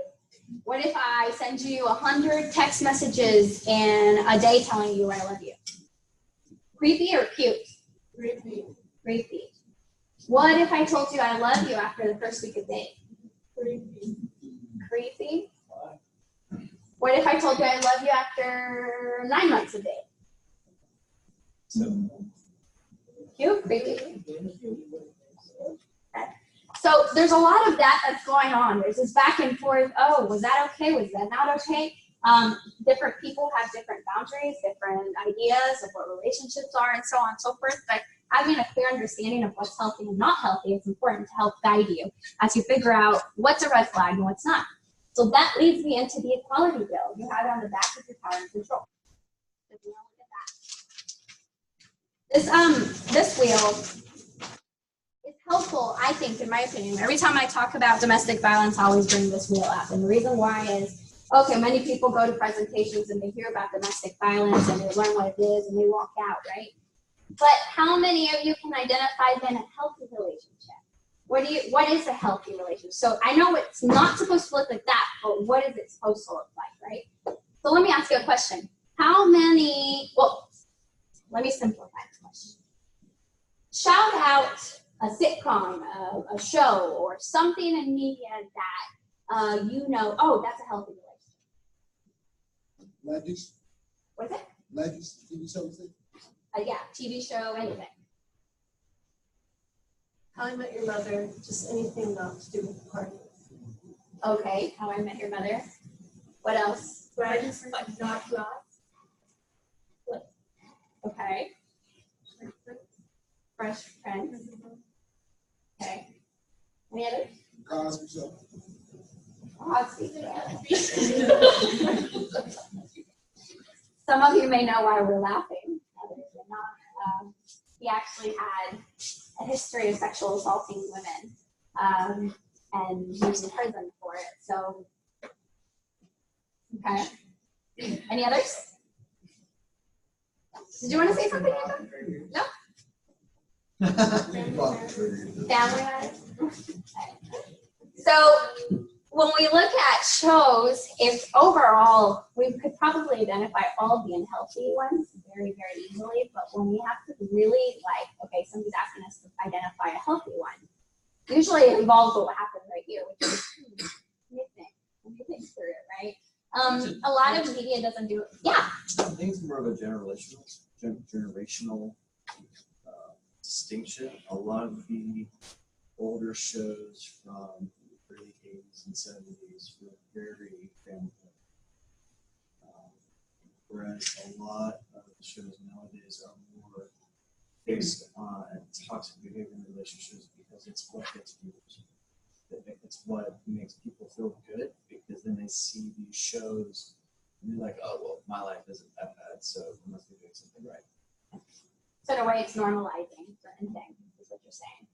What if I send you 100 text messages in a day telling you I love you? Creepy or cute? Creepy. Creepy. What if I told you I love you after the first week of dating? Creepy. Creepy. What if I told you I love you after 9 months of dating? Cute, creepy. Okay. So there's a lot of that that's going on. There's this back and forth. Oh, was that okay? Was that not okay? Different people have different boundaries, different ideas of what relationships are, and so on and so forth. But having a clear understanding of what's healthy and not healthy is important to help guide you as you figure out what's a red flag and what's not. So that leads me into the equality bill. You have it on the back of your power and control. So if you want to look at that. This wheel is helpful, I think, in my opinion. Every time I talk about domestic violence, I always bring this wheel up. And the reason why is, okay, many people go to presentations and they hear about domestic violence and they learn what it is and they walk out, right? But how many of you can identify then a healthy relationship? What is a healthy relationship? So I know it's not supposed to look like that, but what is it supposed to look like, right? So let me ask you a question. How many, well, let me simplify the question. Shout out a sitcom, a show, or something in media that you know, oh, that's a healthy relationship. Legends. What is it? Legends, TV shows. Yeah, TV show, anything. How I Met Your Mother, just anything not to do with the party. Okay, How I Met Your Mother. What else? Friends, not God. Okay. Fresh Prince. Okay. Any others? Cosby Show. Cosby Show. Some of you may know why we're laughing. Others may not. He actually had a history of sexual assaulting women, and he was in prison for it. So, okay. Any others? Did you want to say something, Angela? No? Family Matters? So, when we look at shows, if overall, we could probably identify all of the unhealthy ones very, very easily, but when we have to really, like, okay, somebody's asking us to identify a healthy one, usually it involves what happened right here, which is, let me think through it, right? A lot of media doesn't do it. Yeah. I think it's more of a generational distinction. A lot of the older shows from the early 80s and 70s were very family. Whereas a lot of the shows nowadays are more based on toxic behavior in relationships because it's what gets viewers. It's what makes people feel good because then they see these shows and they're like, oh, well, my life isn't that bad, so I must be doing something right. So in a way, it's normalizing certain things, is what you're saying.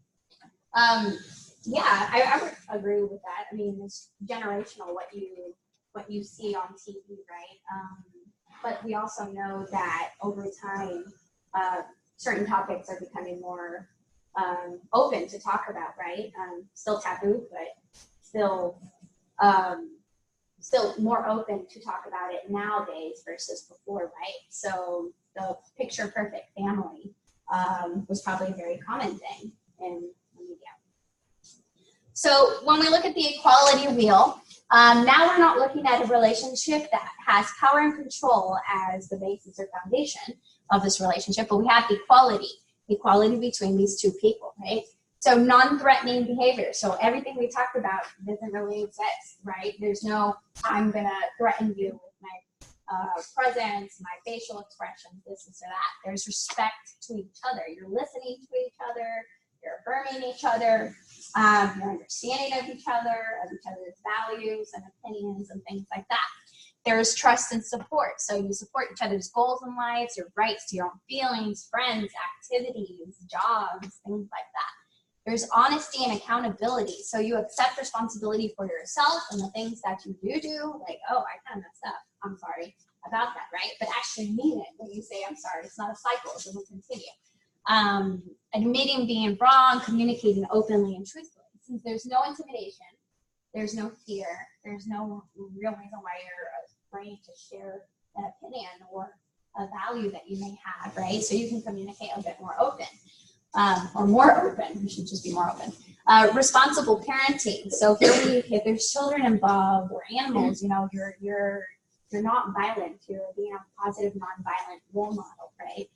Yeah, I would agree with that. I mean, it's generational what you see on TV, right? But we also know that over time, certain topics are becoming more open to talk about, right? Still taboo, but still more open to talk about it nowadays versus before, right? So the picture perfect family was probably a very common thing in the media. So when we look at the equality wheel, now we're not looking at a relationship that has power and control as the basis or foundation of this relationship, but we have equality between these two people, right? So non-threatening behavior. So everything we talked about doesn't really exist, right? There's no, I'm gonna threaten you with my presence, my facial expressions, this or that. There's respect to each other. You're listening to each other, you're affirming each other, your understanding of each other's values and opinions and things like that. There's trust and support. So you support each other's goals in life, your rights to your own feelings, friends, activities, jobs, things like that. There's honesty and accountability. So you accept responsibility for yourself and the things that you do, like, oh, I kind of messed up. I'm sorry about that, right? But actually mean it when you say, I'm sorry. It's not a cycle. It doesn't continue. Admitting being wrong, communicating openly and truthfully. Since there's no intimidation, there's no fear, there's no real reason why you're afraid to share an opinion or a value that you may have, right? So you can communicate a bit more open, or more open, we should just be more open. Responsible parenting. So here if there's children involved or animals, you know, you're not violent, you're being a positive, non-violent role model, right?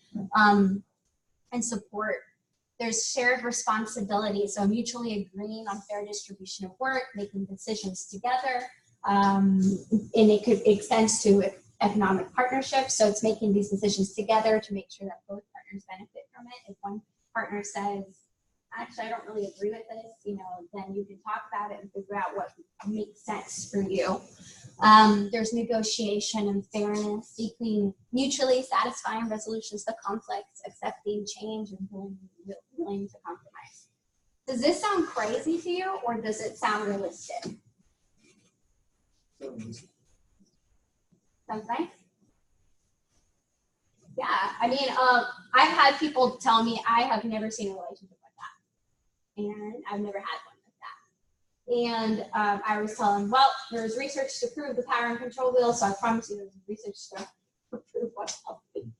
And support. There's shared responsibility, so mutually agreeing on fair distribution of work, making decisions together, and it could extend to economic partnerships. So it's making these decisions together to make sure that both partners benefit from it. If one partner says, actually, I don't really agree with this, you know, then you can talk about it and figure out what makes sense for you. There's negotiation and fairness, seeking mutually satisfying resolutions to conflicts, accepting change, and willing to compromise. Does this sound crazy to you, or does it sound realistic? Sounds nice? Yeah, I mean, I've had people tell me I have never seen a relationship like that, and I've never had one like that. And I always tell them, well, there's research to prove the power and control wheel, so I promise you there's research to prove what's healthy.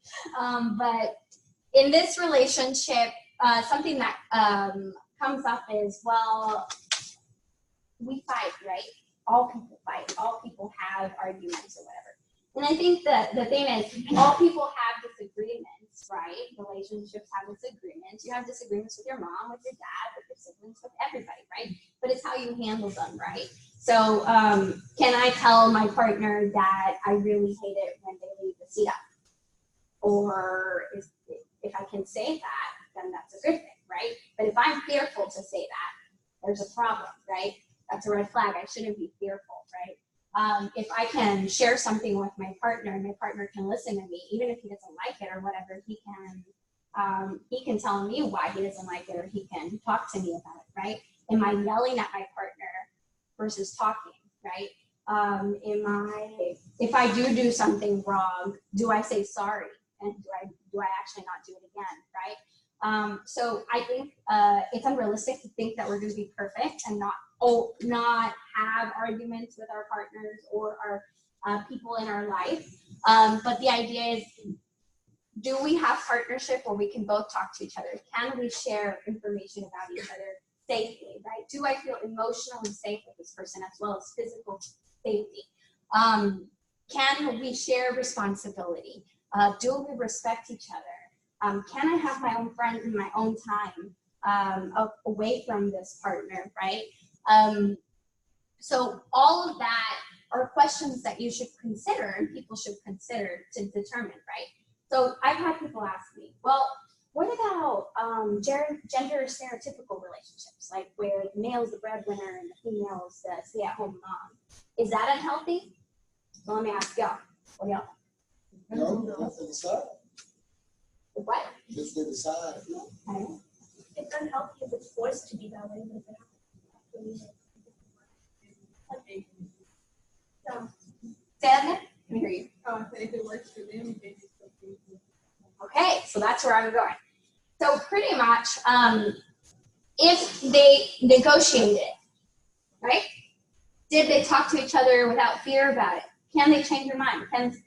But in this relationship, something that comes up is, well, we fight, right? All people fight. All people have arguments or whatever. And I think that the thing is, all people have disagreements, right? Relationships have disagreements. You have disagreements with your mom, with your dad, with your siblings, with everybody, right? But it's how you handle them, right? So can I tell my partner that I really hate it when they leave the seat up? Or if I can say that, then that's a good thing, right? But if I'm fearful to say that, there's a problem, right? That's a red flag. I shouldn't be fearful, right? If I can share something with my partner and my partner can listen to me, even if he doesn't like it or whatever, he can tell me why he doesn't like it, or he can talk to me about it, right? Am I yelling at my partner versus talking, right? If I do something wrong, do I say sorry? And do I actually not do it again, right? So I think it's unrealistic to think that we're going to be perfect and not have arguments with our partners or our people in our life. But the idea is, do we have partnership where we can both talk to each other? Can we share information about each other safely, right? Do I feel emotionally safe with this person as well as physical safety? Can we share responsibility? Do we respect each other? Can I have my own friends in my own time away from this partner, right? So all of that are questions that you should consider and people should consider to determine, right? So I've had people ask me, well, what about gender stereotypical relationships, like where the male is the breadwinner and the female is the stay-at-home mom? Is that unhealthy? So let me ask y'all. What do y'all think? No, that's the decide. What? Just to decide. Okay. It's unhealthy if it's forced to be that way, but if it happens. So, say that again? Let me hear you. If it works for them, they just don't do it. Okay, so that's where I'm going. So pretty much, if they negotiated, right? Did they talk to each other without fear about it? Can they change their mind? Can the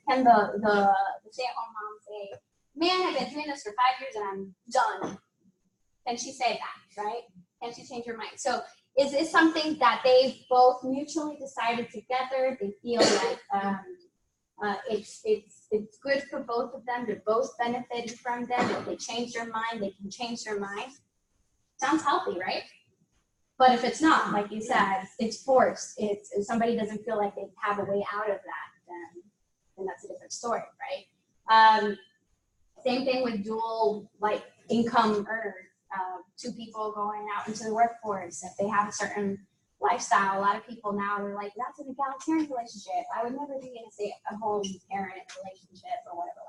stay-at-home mom say, man, I've been doing this for 5 years and I'm done? Can she say that, right? Can she change her mind? So is this something that they both mutually decided together? They feel like it's good for both of them. They're both benefiting from them. If they change their mind, they can change their mind. Sounds healthy, right? But if it's not, like you said, it's forced. If somebody doesn't feel like they have a way out of that, then that's a different story, right? Same thing with dual income earners. Two people going out into the workforce. If they have a certain lifestyle, a lot of people now are like, that's an egalitarian relationship. I would never be in a stay-at-home parent relationship or whatever,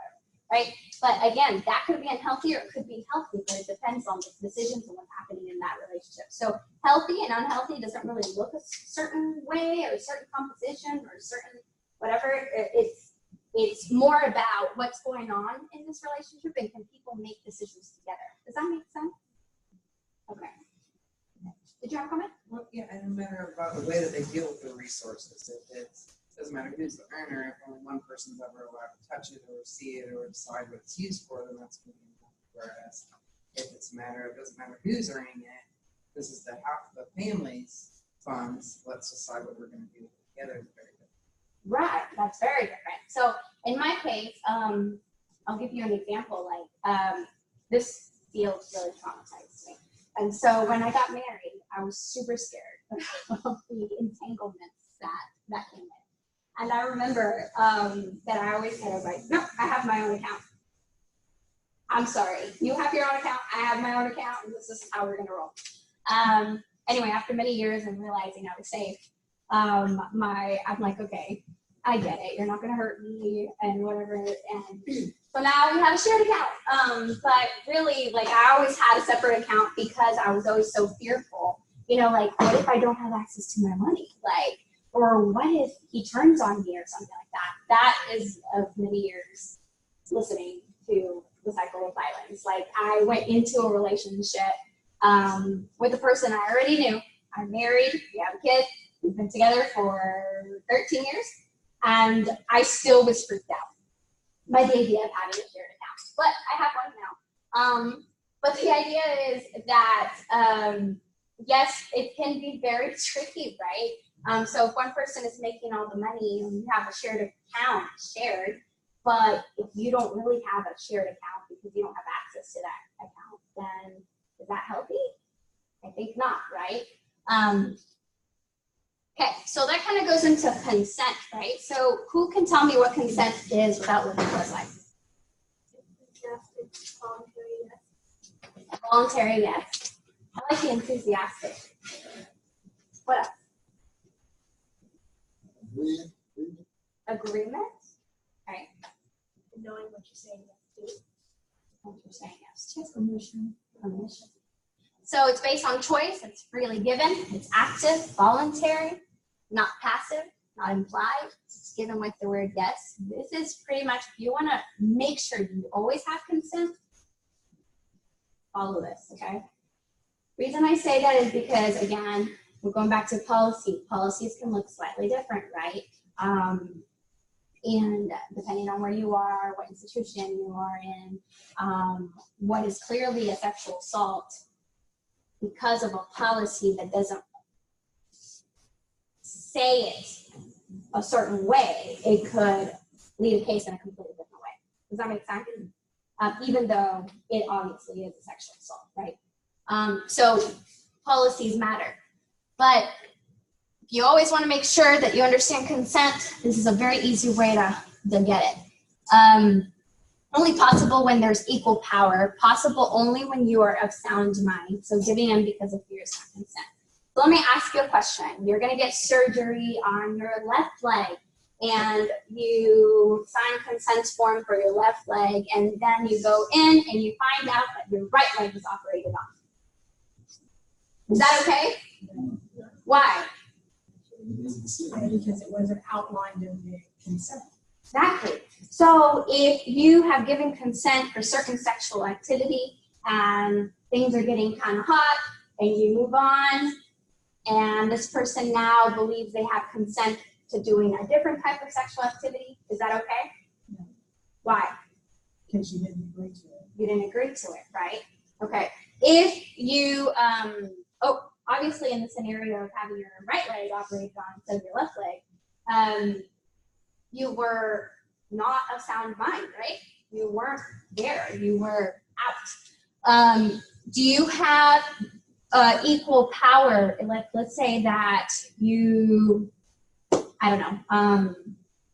right? But again, that could be unhealthy or it could be healthy, but it depends on the decisions and what's happening in that relationship. So healthy and unhealthy doesn't really look a certain way or a certain composition or a certain whatever. It's more about what's going on in this relationship and can people make decisions together. Does that make sense? Okay. Did you have a comment? Well, yeah, and no matter about the way that they deal with the resources, it doesn't matter who's the earner. If only one person's ever allowed to touch it or see it or decide what it's used for, then that's going to be enough. Whereas if it doesn't matter who's earning it, this is the family's funds. Let's decide what we're going to do together. Is very different. Right, that's very different. So in my case, I'll give you an example. This feels really traumatized me. And so when I got married, I was super scared of the entanglements that came in. And I remember that I always said, I was like, no, I have my own account. I'm sorry, you have your own account, I have my own account, and this is how we're gonna roll. Anyway, after many years and realizing I was safe, I'm like, okay, I get it, you're not gonna hurt me and whatever. And so now we have a shared account. But really, I always had a separate account because I was always so fearful. What if I don't have access to my money? Or what if he turns on me or something like that? That is of many years listening to the cycle of violence. I went into a relationship with a person I already knew. I'm married, we have a kid, we've been together for 13 years, and I still was freaked out by the idea of having a shared account. But I have one now. But the idea is that, yes, it can be very tricky, right? So if one person is making all the money and you have a shared account, but if you don't really have a shared account because you don't have access to that account, then is that healthy? I think not, right? Okay, so that kind of goes into consent, right? So who can tell me what consent is without looking for a slide? Voluntary, yes. I like the enthusiastic. What else? Agreement. Right. Knowing what you're saying yes to. What you're saying yes to. Permission. So it's based on choice. It's freely given. It's active, voluntary, not passive, not implied. It's given with the word yes. This is pretty much, if you want to make sure you always have consent, follow this, okay? Reason I say that is because, again, we're going back to policy. Policies can look slightly different, right? And depending on where you are, what institution you are in, what is clearly a sexual assault because of a policy that doesn't say it, a certain way, it could lead a case in a completely different way. Does that make sense? Even though it obviously is a sexual assault, right? So policies matter. But you always want to make sure that you understand consent. This is a very easy way to get it. Only possible when there's equal power, possible only when you are of sound mind. So giving in because of fear is not consent. So let me ask you a question. You're going to get surgery on your left leg, and you sign consent form for your left leg, and then you go in and you find out that your right leg is operated on. Is that okay? Why? Because it wasn't outlined in the consent. Exactly. So if you have given consent for certain sexual activity and things are getting kind of hot and you move on, and this person now believes they have consent to doing a different type of sexual activity, is that okay? No. Why? Because you didn't agree to it. You didn't agree to it, right? Okay. If you, obviously in the scenario of having your right leg operated on instead of your left leg, you were not of sound mind, right? You weren't there. You were out. Do you have equal power? Let's say that you, I don't know,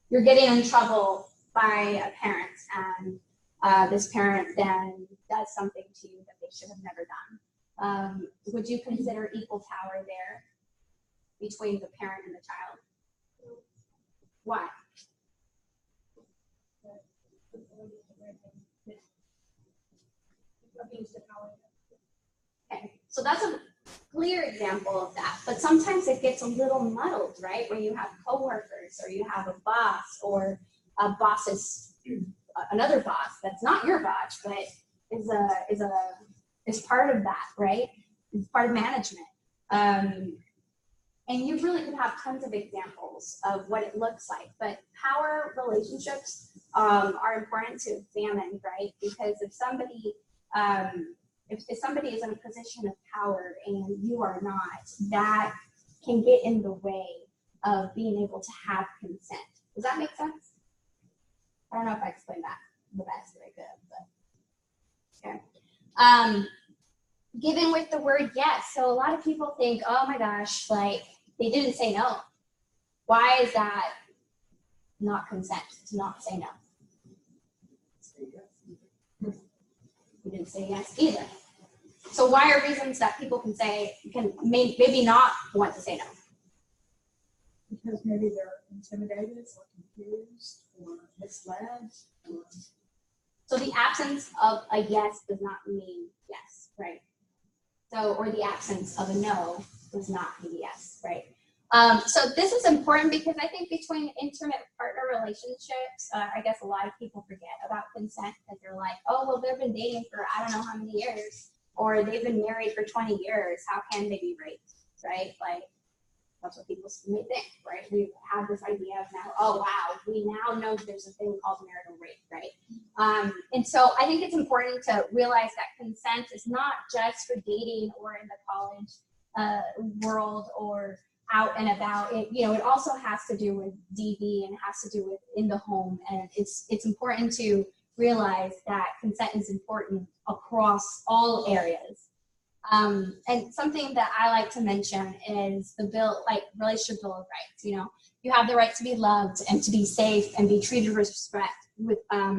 you're getting in trouble by a parent, and this parent then does something to you that they should have never done. Would you consider equal power there between the parent and the child? Why? Okay, so that's a clear example of that, but sometimes it gets a little muddled, right? When you have coworkers, or you have a boss, or a boss's another boss that's not your boss, but is part of that, right? It's part of management. And you really could have tons of examples of what it looks like, but power relationships are important to examine, right? Because if somebody, if somebody is in a position of power and you are not, that can get in the way of being able to have consent. Does that make sense? I don't know if I explained that the best that I could, but okay. Given with the word yes, so a lot of people think, oh my gosh, like they didn't say no. Why is that not consent to not say no? You didn't say yes either. So why are reasons that people can say, maybe not want to say no? Because maybe they're intimidated or confused or misled. So the absence of a yes does not mean yes, right? So, or the absence of a no does not mean yes, right? So this is important because I think between intimate partner relationships, I guess a lot of people forget about consent because they're like, oh, well, they've been dating for I don't know how many years, or they've been married for 20 years. How can they be raped, right? Like, that's what people may think, right? We have this idea of now, oh, wow, we now know there's a thing called marital rape, right? And so I think it's important to realize that consent is not just for dating or in the college world or out and about. It also has to do with DV and it has to do with in the home. And it's important to realize that consent is important across all areas. And something that I like to mention is the relationship bill of rights. You have the right to be loved and to be safe and be treated with respect,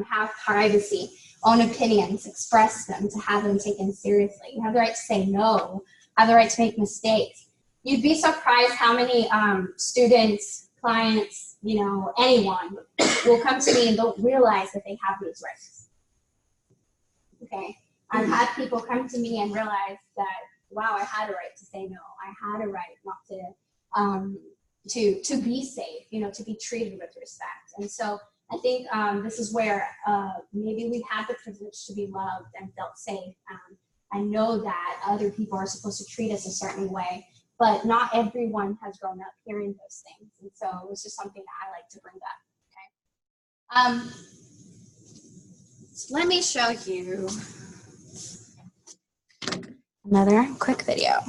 have privacy, own opinions, express them, to have them taken seriously. You have the right to say no, have the right to make mistakes. You'd be surprised how many students, clients, anyone will come to me and don't realize that they have these rights. Okay. I've had people come to me and realize that, wow, I had a right to say no. I had a right not to be safe, to be treated with respect. And so I think this is where maybe we had the privilege to be loved and felt safe. I know that other people are supposed to treat us a certain way, but not everyone has grown up hearing those things. And so it was just something that I like to bring up. Okay. So let me show you another quick video.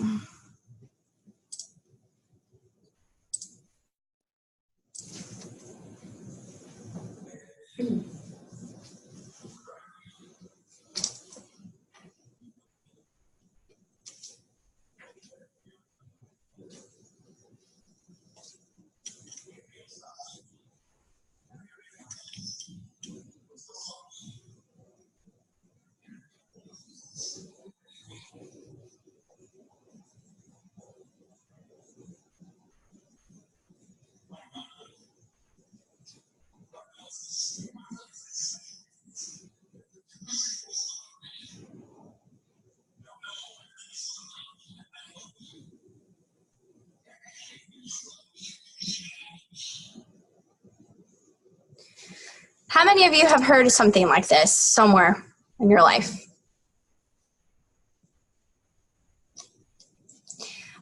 How many of you have heard something like this somewhere in your life?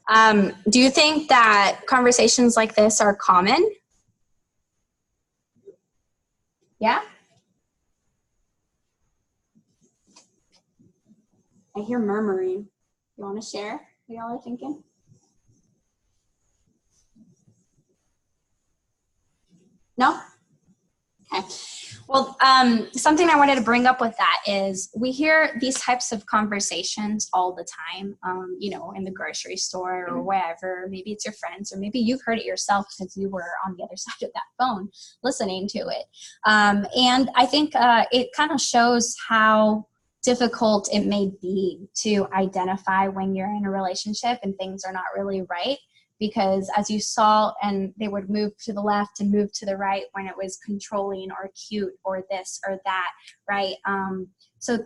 Do you think that conversations like this are common? Yeah? I hear murmuring. You want to share what y'all are thinking? No? Okay. Well, something I wanted to bring up with that is we hear these types of conversations all the time, you know, in the grocery store or wherever. Maybe it's your friends, or maybe you've heard it yourself because you were on the other side of that phone listening to it. And I think it kind of shows how difficult it may be to identify when you're in a relationship and things are not really right. Because as you saw, and they would move to the left and move to the right when it was controlling or cute or this or that, right? So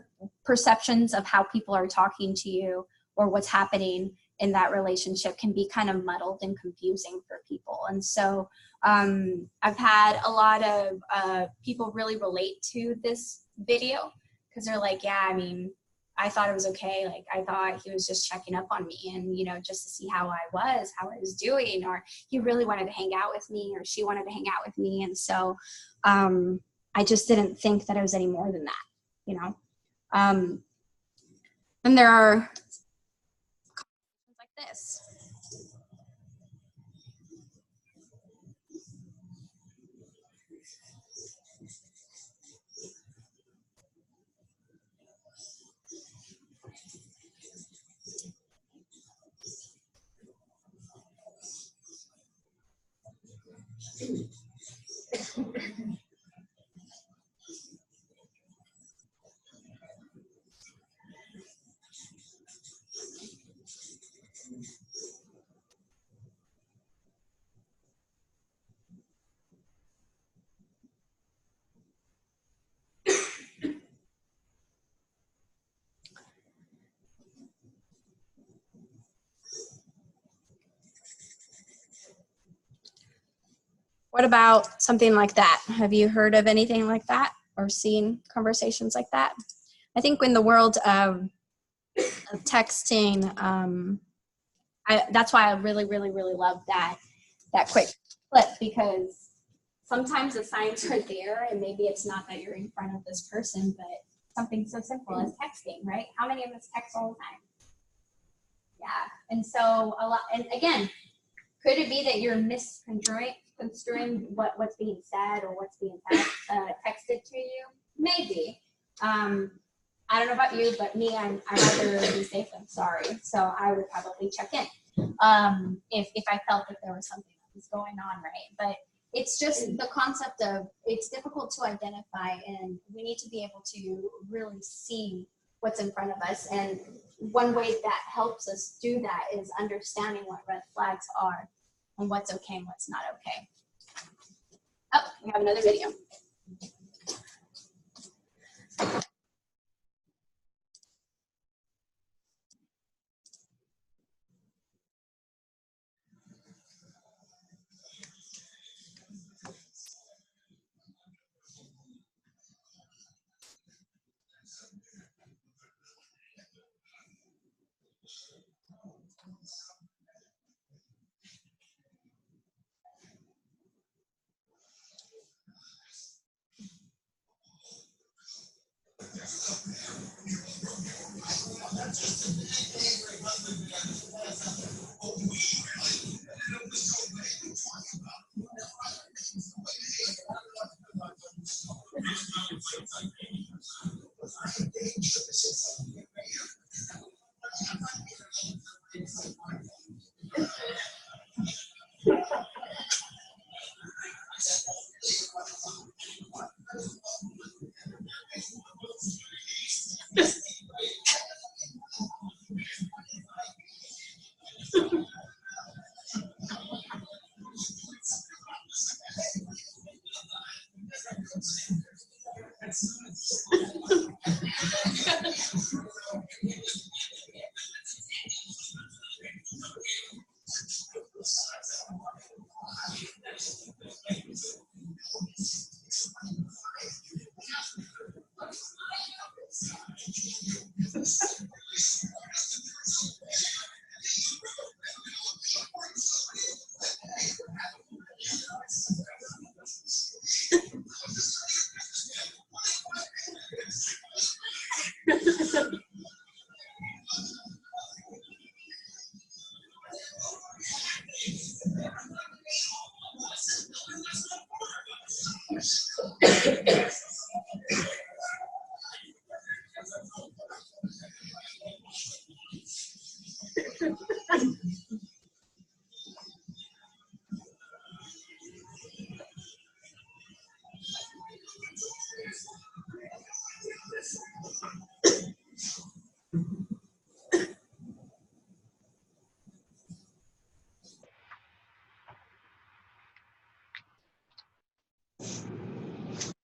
perceptions of how people are talking to you or what's happening in that relationship can be kind of muddled and confusing for people. And so I've had a lot of people really relate to this video because they're like, yeah, I mean, I thought it was okay. Like, I thought he was just checking up on me and, you know, just to see how I was doing, or he really wanted to hang out with me, or she wanted to hang out with me. And so I just didn't think that it was any more than that, you know? And there are conversations like this. What about something like that? Have you heard of anything like that or seen conversations like that? I think in the world of texting, that's why I really, really, really love that quick clip, because sometimes the signs are there and maybe it's not that you're in front of this person, but something so simple as texting, right? How many of us text all the time? Yeah, and so a lot, and again, could it be that you're misconstruing what's being said or what's being texted to you? Maybe. I don't know about you, but me, I'd rather be safe than sorry. So I would probably check in if I felt that there was something that was going on, right? But it's just the concept of, it's difficult to identify, and we need to be able to really see what's in front of us. And one way that helps us do that is understanding what red flags are and what's okay and what's not okay. Oh, we have another video.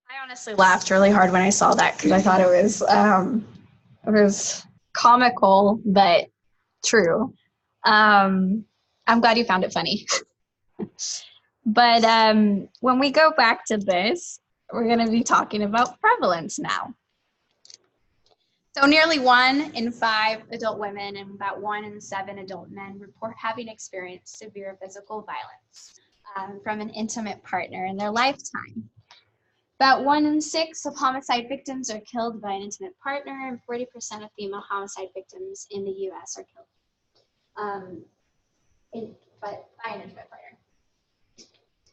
I honestly laughed really hard when I saw that because I thought it was comical but true. I'm glad you found it funny. But when we go back to this, we're going to be talking about prevalence now. So nearly 1 in 5 adult women and about 1 in 7 adult men report having experienced severe physical violence from an intimate partner in their lifetime. About 1 in 6 of homicide victims are killed by an intimate partner, and 40% of female homicide victims in the U.S. are killed by an intimate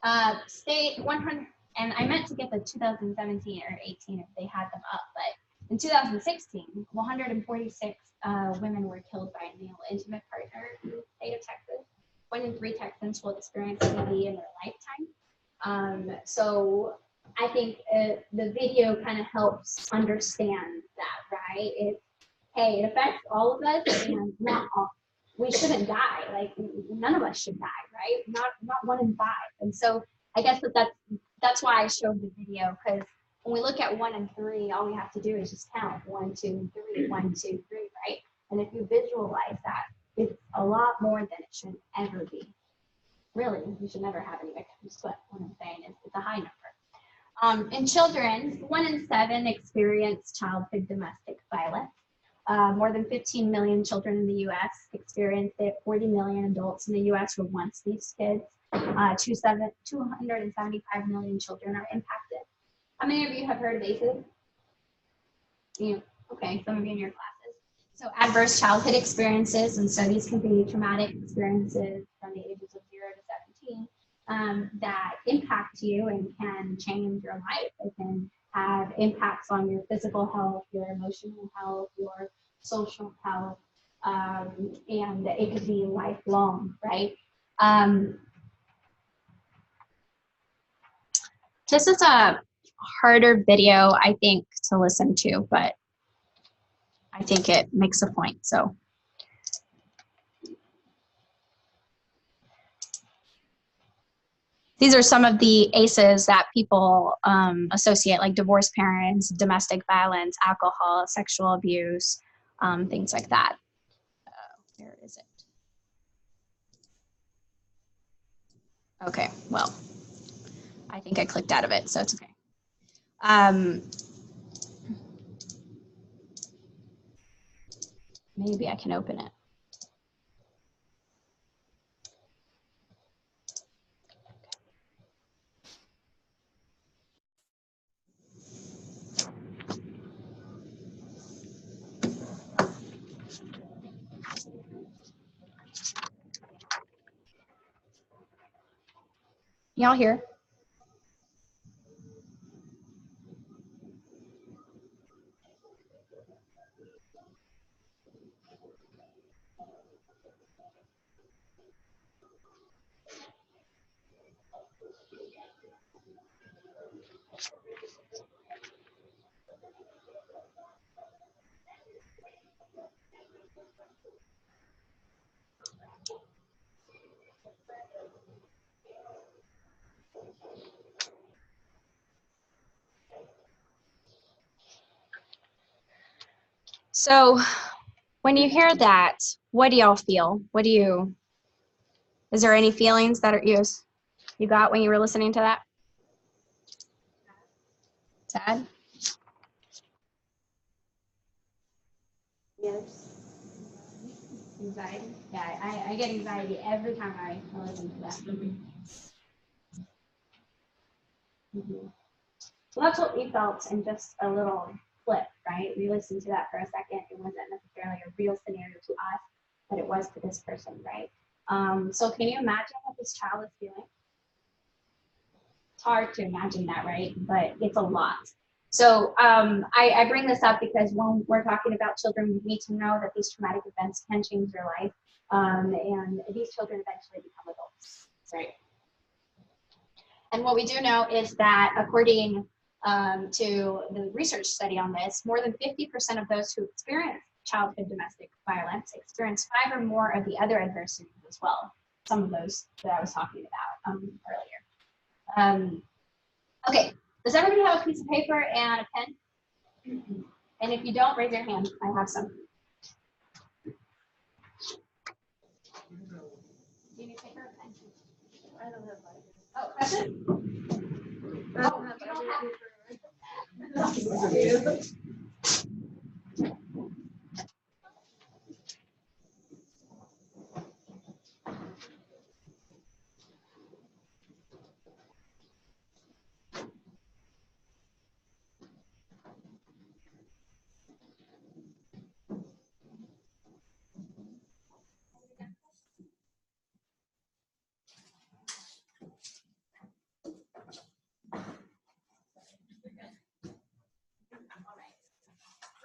partner. State 100, and I meant to get the 2017 or 18 if they had them up, but in 2016, 146 women were killed by a male intimate partner in the state of Texas. 1 in 3 Texans will experience DV in their lifetime. So I think the video kind of helps understand that, right? Hey, it affects all of us, and not all. We shouldn't die. Like, none of us should die, right? Not 1 in 5. And so I guess that's why I showed the video, because when we look at 1 in 3, all we have to do is just count 1, 2, 3, 1, 2, 3, right? And if you visualize that, it's a lot more than it should ever be. Really, you should never have any victims, but what I'm saying is it's a high number. In children, 1 in 7 experience childhood domestic violence. More than 15 million children in the U.S. experience it. 40 million adults in the U.S. were once these kids. 275 million children are impacted. How many of you have heard of ACEs? Yeah, okay, some of you in your classes. So adverse childhood experiences, and so these can be traumatic experiences from the ages of 0 to 17 that impact you and can change your life. It can have impacts on your physical health, your emotional health, your social health, and it could be lifelong, right? This is a harder video, I think, to listen to, but I think it makes a point. So these are some of the ACEs that people associate, like divorced parents, domestic violence, alcohol, sexual abuse, things like that. Where is it? Okay, well, I think I clicked out of it, so it's okay. Maybe I can open it. Y'all hear? So when you hear that, what do y'all feel? Is there any feelings that you got when you were listening to that? Sad? Yes. Anxiety? Yeah, I get anxiety every time I listen to that. So that's what we felt in just a little clip, right? We listened to that for a second. It wasn't necessarily a real scenario to us, but it was to this person, right? So can you imagine what this child is feeling? It's hard to imagine that, right? But it's a lot. So I bring this up because when we're talking about children, we need to know that these traumatic events can change their life. And these children eventually become adults, right? And what we do know is that according to the research study on this, more than 50% of those who experience childhood domestic violence experience 5 or more of the other adversities as well. Some of those that I was talking about earlier. Okay, does everybody have a piece of paper and a pen? And if you don't, raise your hand. I have some. Do you need paper or pen? I don't have mine. Oh, that's it? I don't have You don't have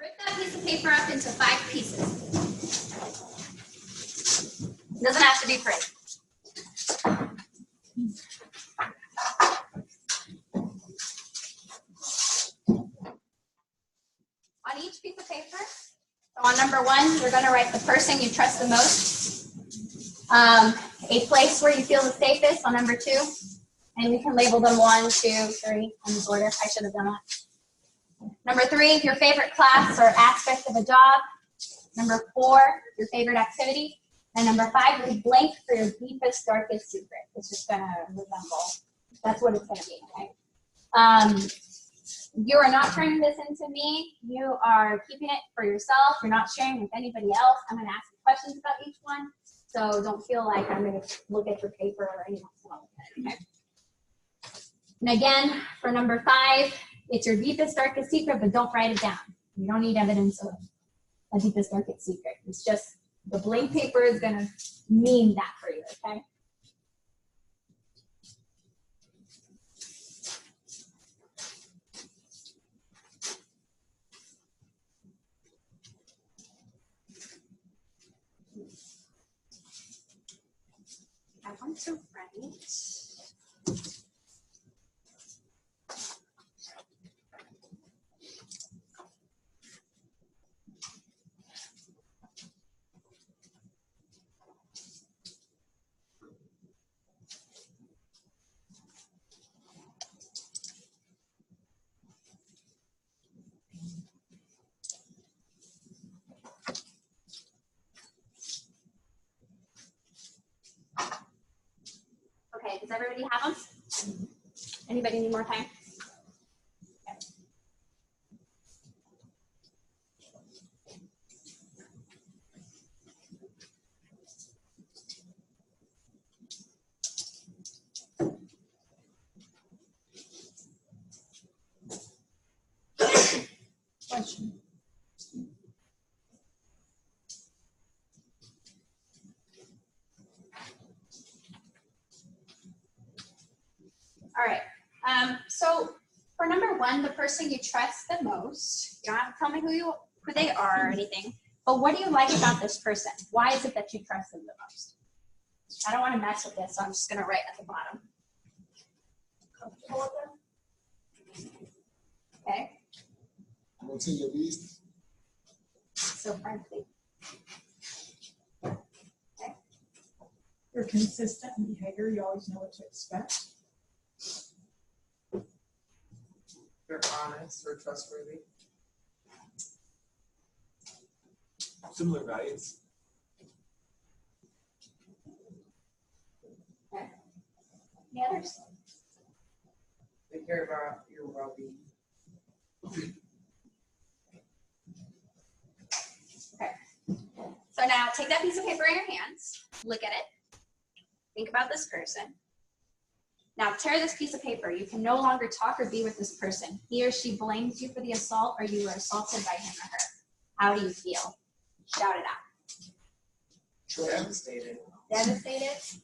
Rip that piece of paper up into 5 pieces. It doesn't have to be pretty. On each piece of paper, so on number 1, you're going to write the person you trust the most, a place where you feel the safest on number 2, and you can label them 1, 2, 3 in this order. I should have done that. Number 3, your favorite class or aspect of a job. Number 4, your favorite activity. And number 5 is blank for your deepest, darkest secret. It's just going to resemble. That's what it's going to be, okay? You are not turning this into me. You are keeping it for yourself. You're not sharing with anybody else. I'm going to ask you questions about each one. So don't feel like I'm going to look at your paper or anyone else look at it, okay? And again, for number 5, it's your deepest, darkest secret, but don't write it down. You don't need evidence of a deepest, darkest secret. It's just the blank paper is going to mean that for you, okay? I want to write. Okay, does everybody have them? Anybody need more time? Question. All right. So for number 1, the person you trust the most, you don't have to tell me who they are or anything, but what do you like about this person? Why is it that you trust them the most? I don't want to mess with this, so I'm just going to write at the bottom. Comfortable with them? Okay. I'm gonna tell you your business. So friendly. Okay. They're consistent in behavior. You always know what to expect. They're honest or trustworthy. Similar values. Okay. Any others? They care about your well-being. Okay. So now take that piece of paper in your hands, look at it, think about this person. Now tear this piece of paper. You can no longer talk or be with this person. He or she blames you for the assault, or you were assaulted by him or her. How do you feel? Shout it out. Devastated. Devastated?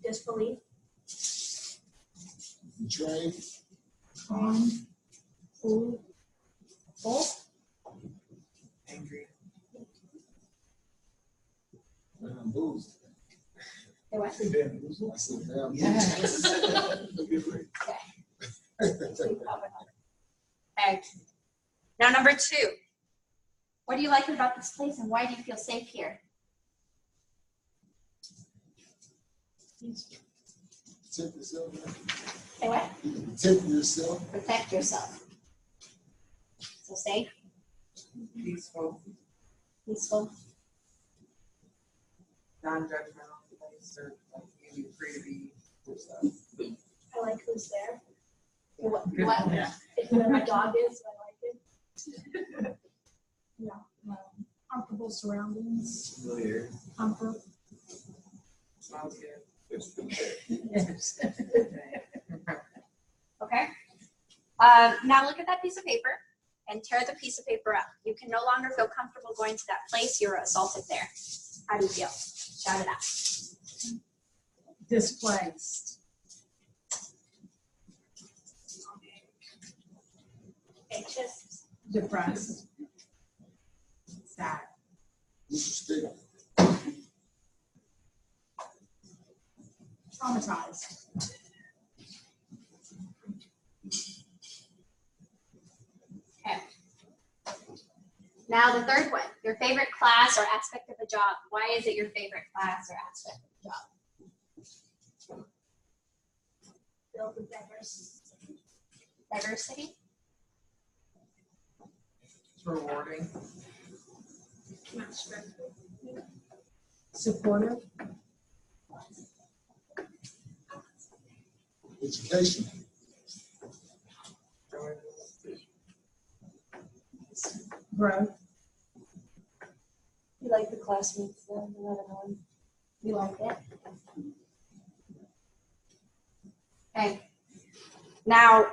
Disbelief? Betrayed. Full. Angry. Bamboozled. They what? I said bamboozled. Yes. Okay. Now, number 2. What do you like about this place and why do you feel safe here? Protect yourself. Say what? Protect yourself. Protect yourself. So safe, Peaceful, peaceful. non-judgmental place, or like you be free to be yourself. I like who's there. What? Yeah. Where my dog is, I like it. Yeah. Comfortable surroundings. Familiar. Comfort. Smells good. Yes. Okay. Now look at that piece of paper and tear the piece of paper up. You can no longer feel comfortable going to that place. You were assaulted there. How do you feel? Shout it out. Displaced. Anxious. Depressed. Sad. Disrespect. Traumatized. Okay. Now the third one, your favorite class or aspect of the job. Why is it your favorite class or aspect of the job? Build with Diversity. It's rewarding. not stressful. Supportive. Education. Growth. You like the classmates there, the other one. You like it? Okay. Now,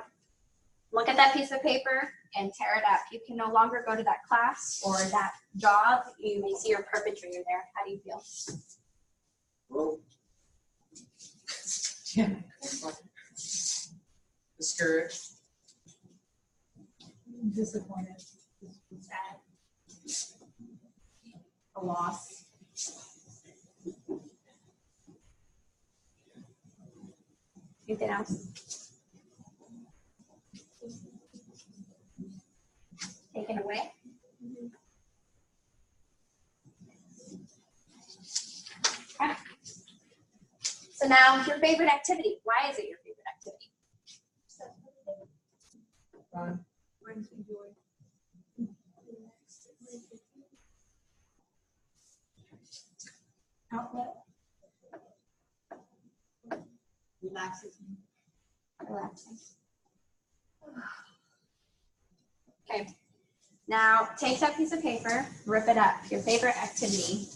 look at that piece of paper and tear it up. You can no longer go to that class or that job. You may see your perpetrator there. How do you feel? Well, Yeah. Discouraged. Disappointed. Sad. A loss. Anything else? Taken away? Okay. So now, your favorite activity. Why is it your favorite activity? Fun. Brings me joy. Outlet. Relaxes me. Relaxing. Okay. Now take that piece of paper, rip it up. Your favorite activity.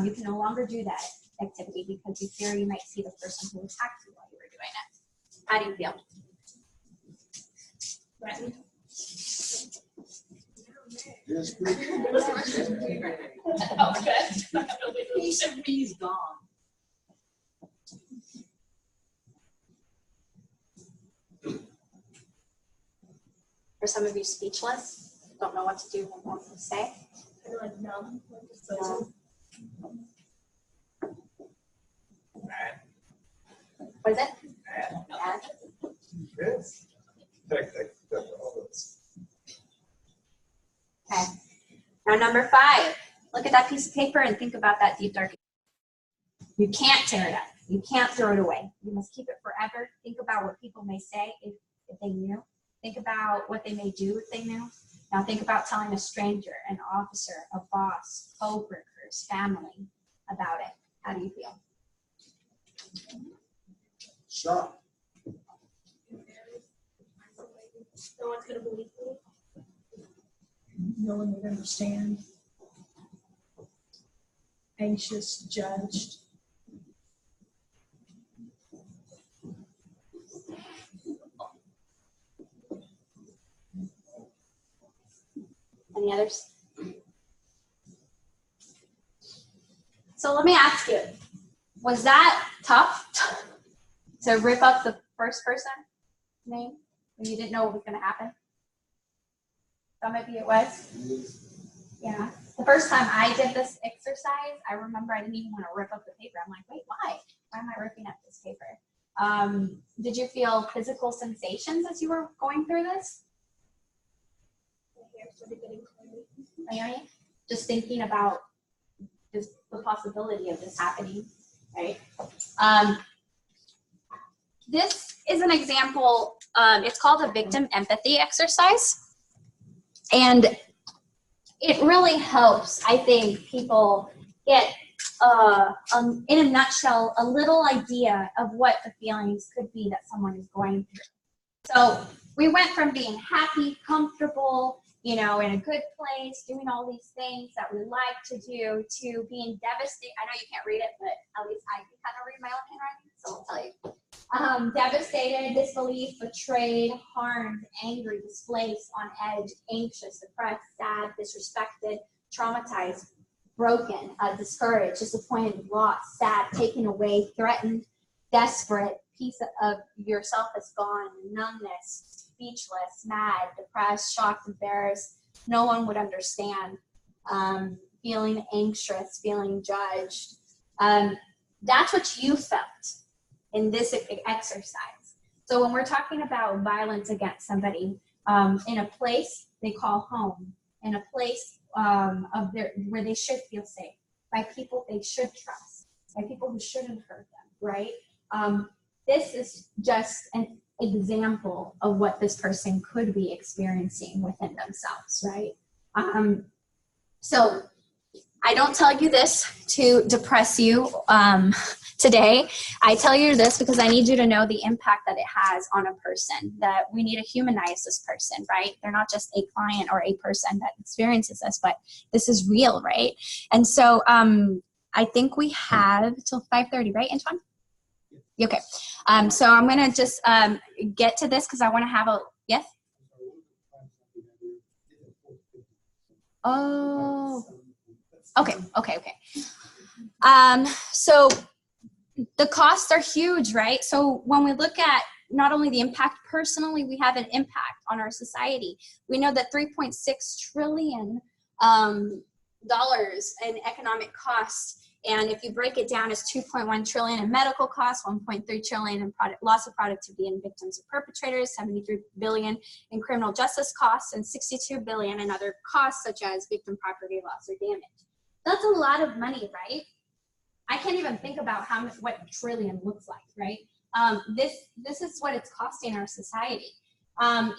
You can no longer do that activity because you fear you might see the person who attacked you while you were doing it. How do you feel? Threatened. yes, good. Piece of me's gone. For some of you, speechless, don't know what to do, don't know what to say. Kind of like numb. Like just No. What is it? Bad. Yes. All those. Okay. Now number 5, look at that piece of paper and think about that deep dark. You can't tear it up. You can't throw it away. You must keep it forever. Think about what people may say if they knew. Think about what they may do if they knew. Now think about telling a stranger, an officer, a boss, co-workers, family about it. How do you feel? Shock. No one's gonna believe me. No one would understand. Anxious, judged. Any others? So let me ask you, was that tough to rip up the first person? name? When you didn't know what was going to happen? Some of you it was? Yeah. The first time I did this exercise, I remember I didn't even want to rip up the paper. I'm like, wait, why? Why am I ripping up this paper? Did you feel physical sensations as you were going through this? Clearing? Just thinking about just the possibility of this happening, right? This is an example. It's called a victim empathy exercise. And it really helps, I think, people get, in a nutshell, a little idea of what the feelings could be that someone is going through. So we went from being happy, comfortable, you know, in a good place, doing all these things that we like to do, to being devastated. I know you can't read it, but at least I can kind of read my own handwriting, so I'll tell you. Devastated, disbelief, betrayed, harmed, angry, displaced, on edge, anxious, depressed, sad, disrespected, traumatized, broken, discouraged, disappointed, lost, sad, taken away, threatened, desperate, piece of yourself is gone, numbness, speechless, mad, depressed, shocked, embarrassed, no one would understand, feeling anxious, feeling judged. That's what you felt in this exercise. So when we're talking about violence against somebody, in a place they call home, in a place where they should feel safe, by people they should trust, by people who shouldn't hurt them, right? This is just an example of what this person could be experiencing within themselves, right? So I don't tell you this to depress you today. I tell you this because I need you to know the impact that it has on a person, that we need to humanize this person, right? They're not just a client or a person that experiences this, but this is real, right? And so I think we have till 5:30, right, Antoine? Okay. So I'm going to just get to this because I want to have a, yes? Oh, okay. So the costs are huge, right? So when we look at not only the impact personally, we have an impact on our society. We know that $3.6 trillion in economic costs. And if you break it down, it's 2.1 trillion in medical costs, 1.3 trillion in loss of productivity and victims of perpetrators, 73 billion in criminal justice costs, and 62 billion in other costs such as victim property loss or damage. That's a lot of money, right? I can't even think about what trillion looks like, right? This is what it's costing our society.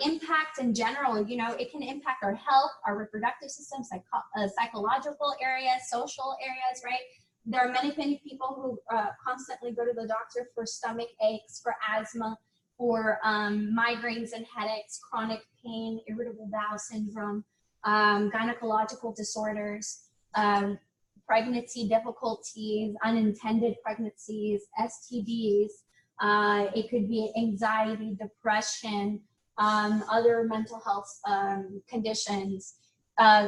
Impact in general, you know, it can impact our health, our reproductive system, psychological areas, social areas, right? There are many people who constantly go to the doctor for stomach aches, for asthma, for migraines and headaches, chronic pain, irritable bowel syndrome, gynecological disorders, pregnancy difficulties, unintended pregnancies, STDs. It could be anxiety, depression, other mental health conditions,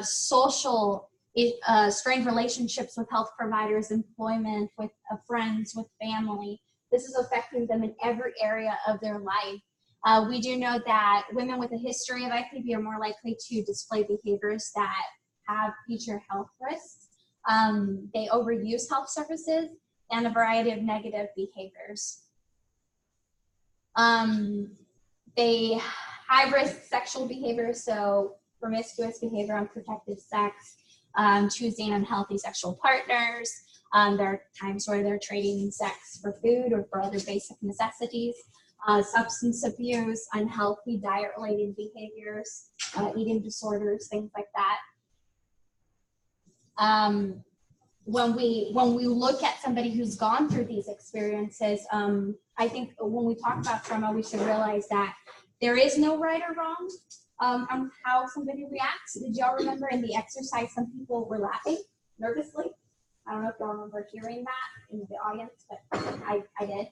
social strained relationships with health providers, employment, with friends, with family. This is affecting them in every area of their life. We do know that women with a history of IPV are more likely to display behaviors that have future health risks. They overuse health services and a variety of negative behaviors. They high-risk sexual behavior, so promiscuous behavior, unprotected sex, choosing unhealthy sexual partners. There are times where they're trading sex for food or for other basic necessities. Substance abuse, unhealthy diet-related behaviors, eating disorders, things like that. When we look at somebody who's gone through these experiences, I think when we talk about trauma, we should realize that there is no right or wrong on how somebody reacts. Did y'all remember in the exercise, some people were laughing nervously? I don't know if y'all remember hearing that in the audience, but I did.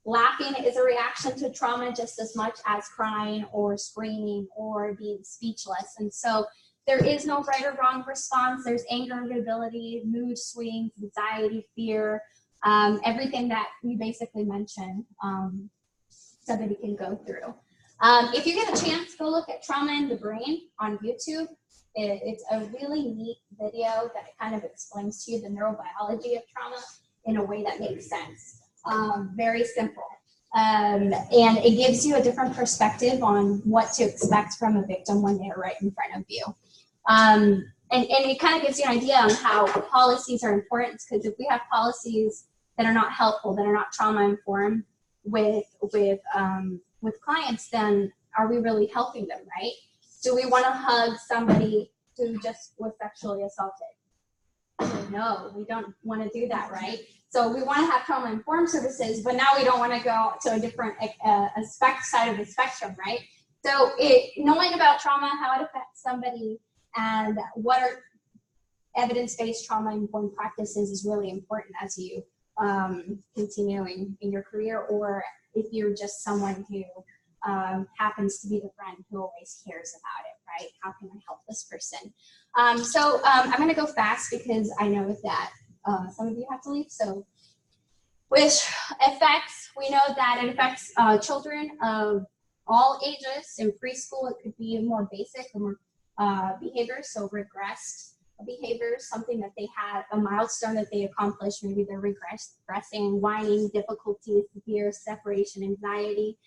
Laughing is a reaction to trauma just as much as crying or screaming or being speechless. And so there is no right or wrong response. There's anger, irritability, mood swings, anxiety, fear, everything that we basically mentioned. somebody can go through. If you get a chance, go look at Trauma in the Brain on YouTube. It's a really neat video that kind of explains to you the neurobiology of trauma in a way that makes sense. Very simple. And it gives you a different perspective on what to expect from a victim when they're right in front of you. And it kind of gives you an idea on how policies are important, because if we have policies that are not helpful, that are not trauma informed with clients, then are we really helping them, right? Do we want to hug somebody who just was sexually assaulted? No, we don't want to do that, right? So we want to have trauma-informed services, but now we don't want to go to a different side of the spectrum, right? So knowing about trauma, how it affects somebody, and what are evidence-based trauma-informed practices is really important as you continuing in your career, or if you're just someone who happens to be the friend who always cares about it, right? How can I help this person? I'm going to go fast because I know that some of you have to leave. So, which affects, we know that it affects children of all ages. In preschool, it could be more basic or more behaviors, so regressed behaviors, something that they had, a milestone that they accomplished, maybe they're regressing, whining, difficulties, fear, separation, anxiety.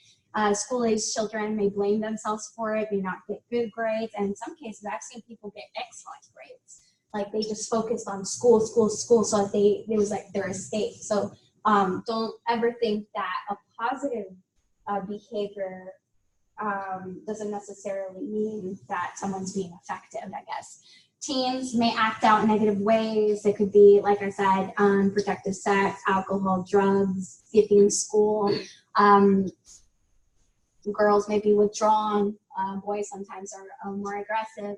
School-age children may blame themselves for it, may not get good grades, and in some cases I've seen people get excellent grades. Like they just focused on school, so that it was like their escape. So don't ever think that a positive behavior doesn't necessarily mean that someone's being effective, I guess. Teens may act out in negative ways. It could be, like I said, unprotected sex, alcohol, drugs, skipping school. Girls may be withdrawn. Boys sometimes are more aggressive.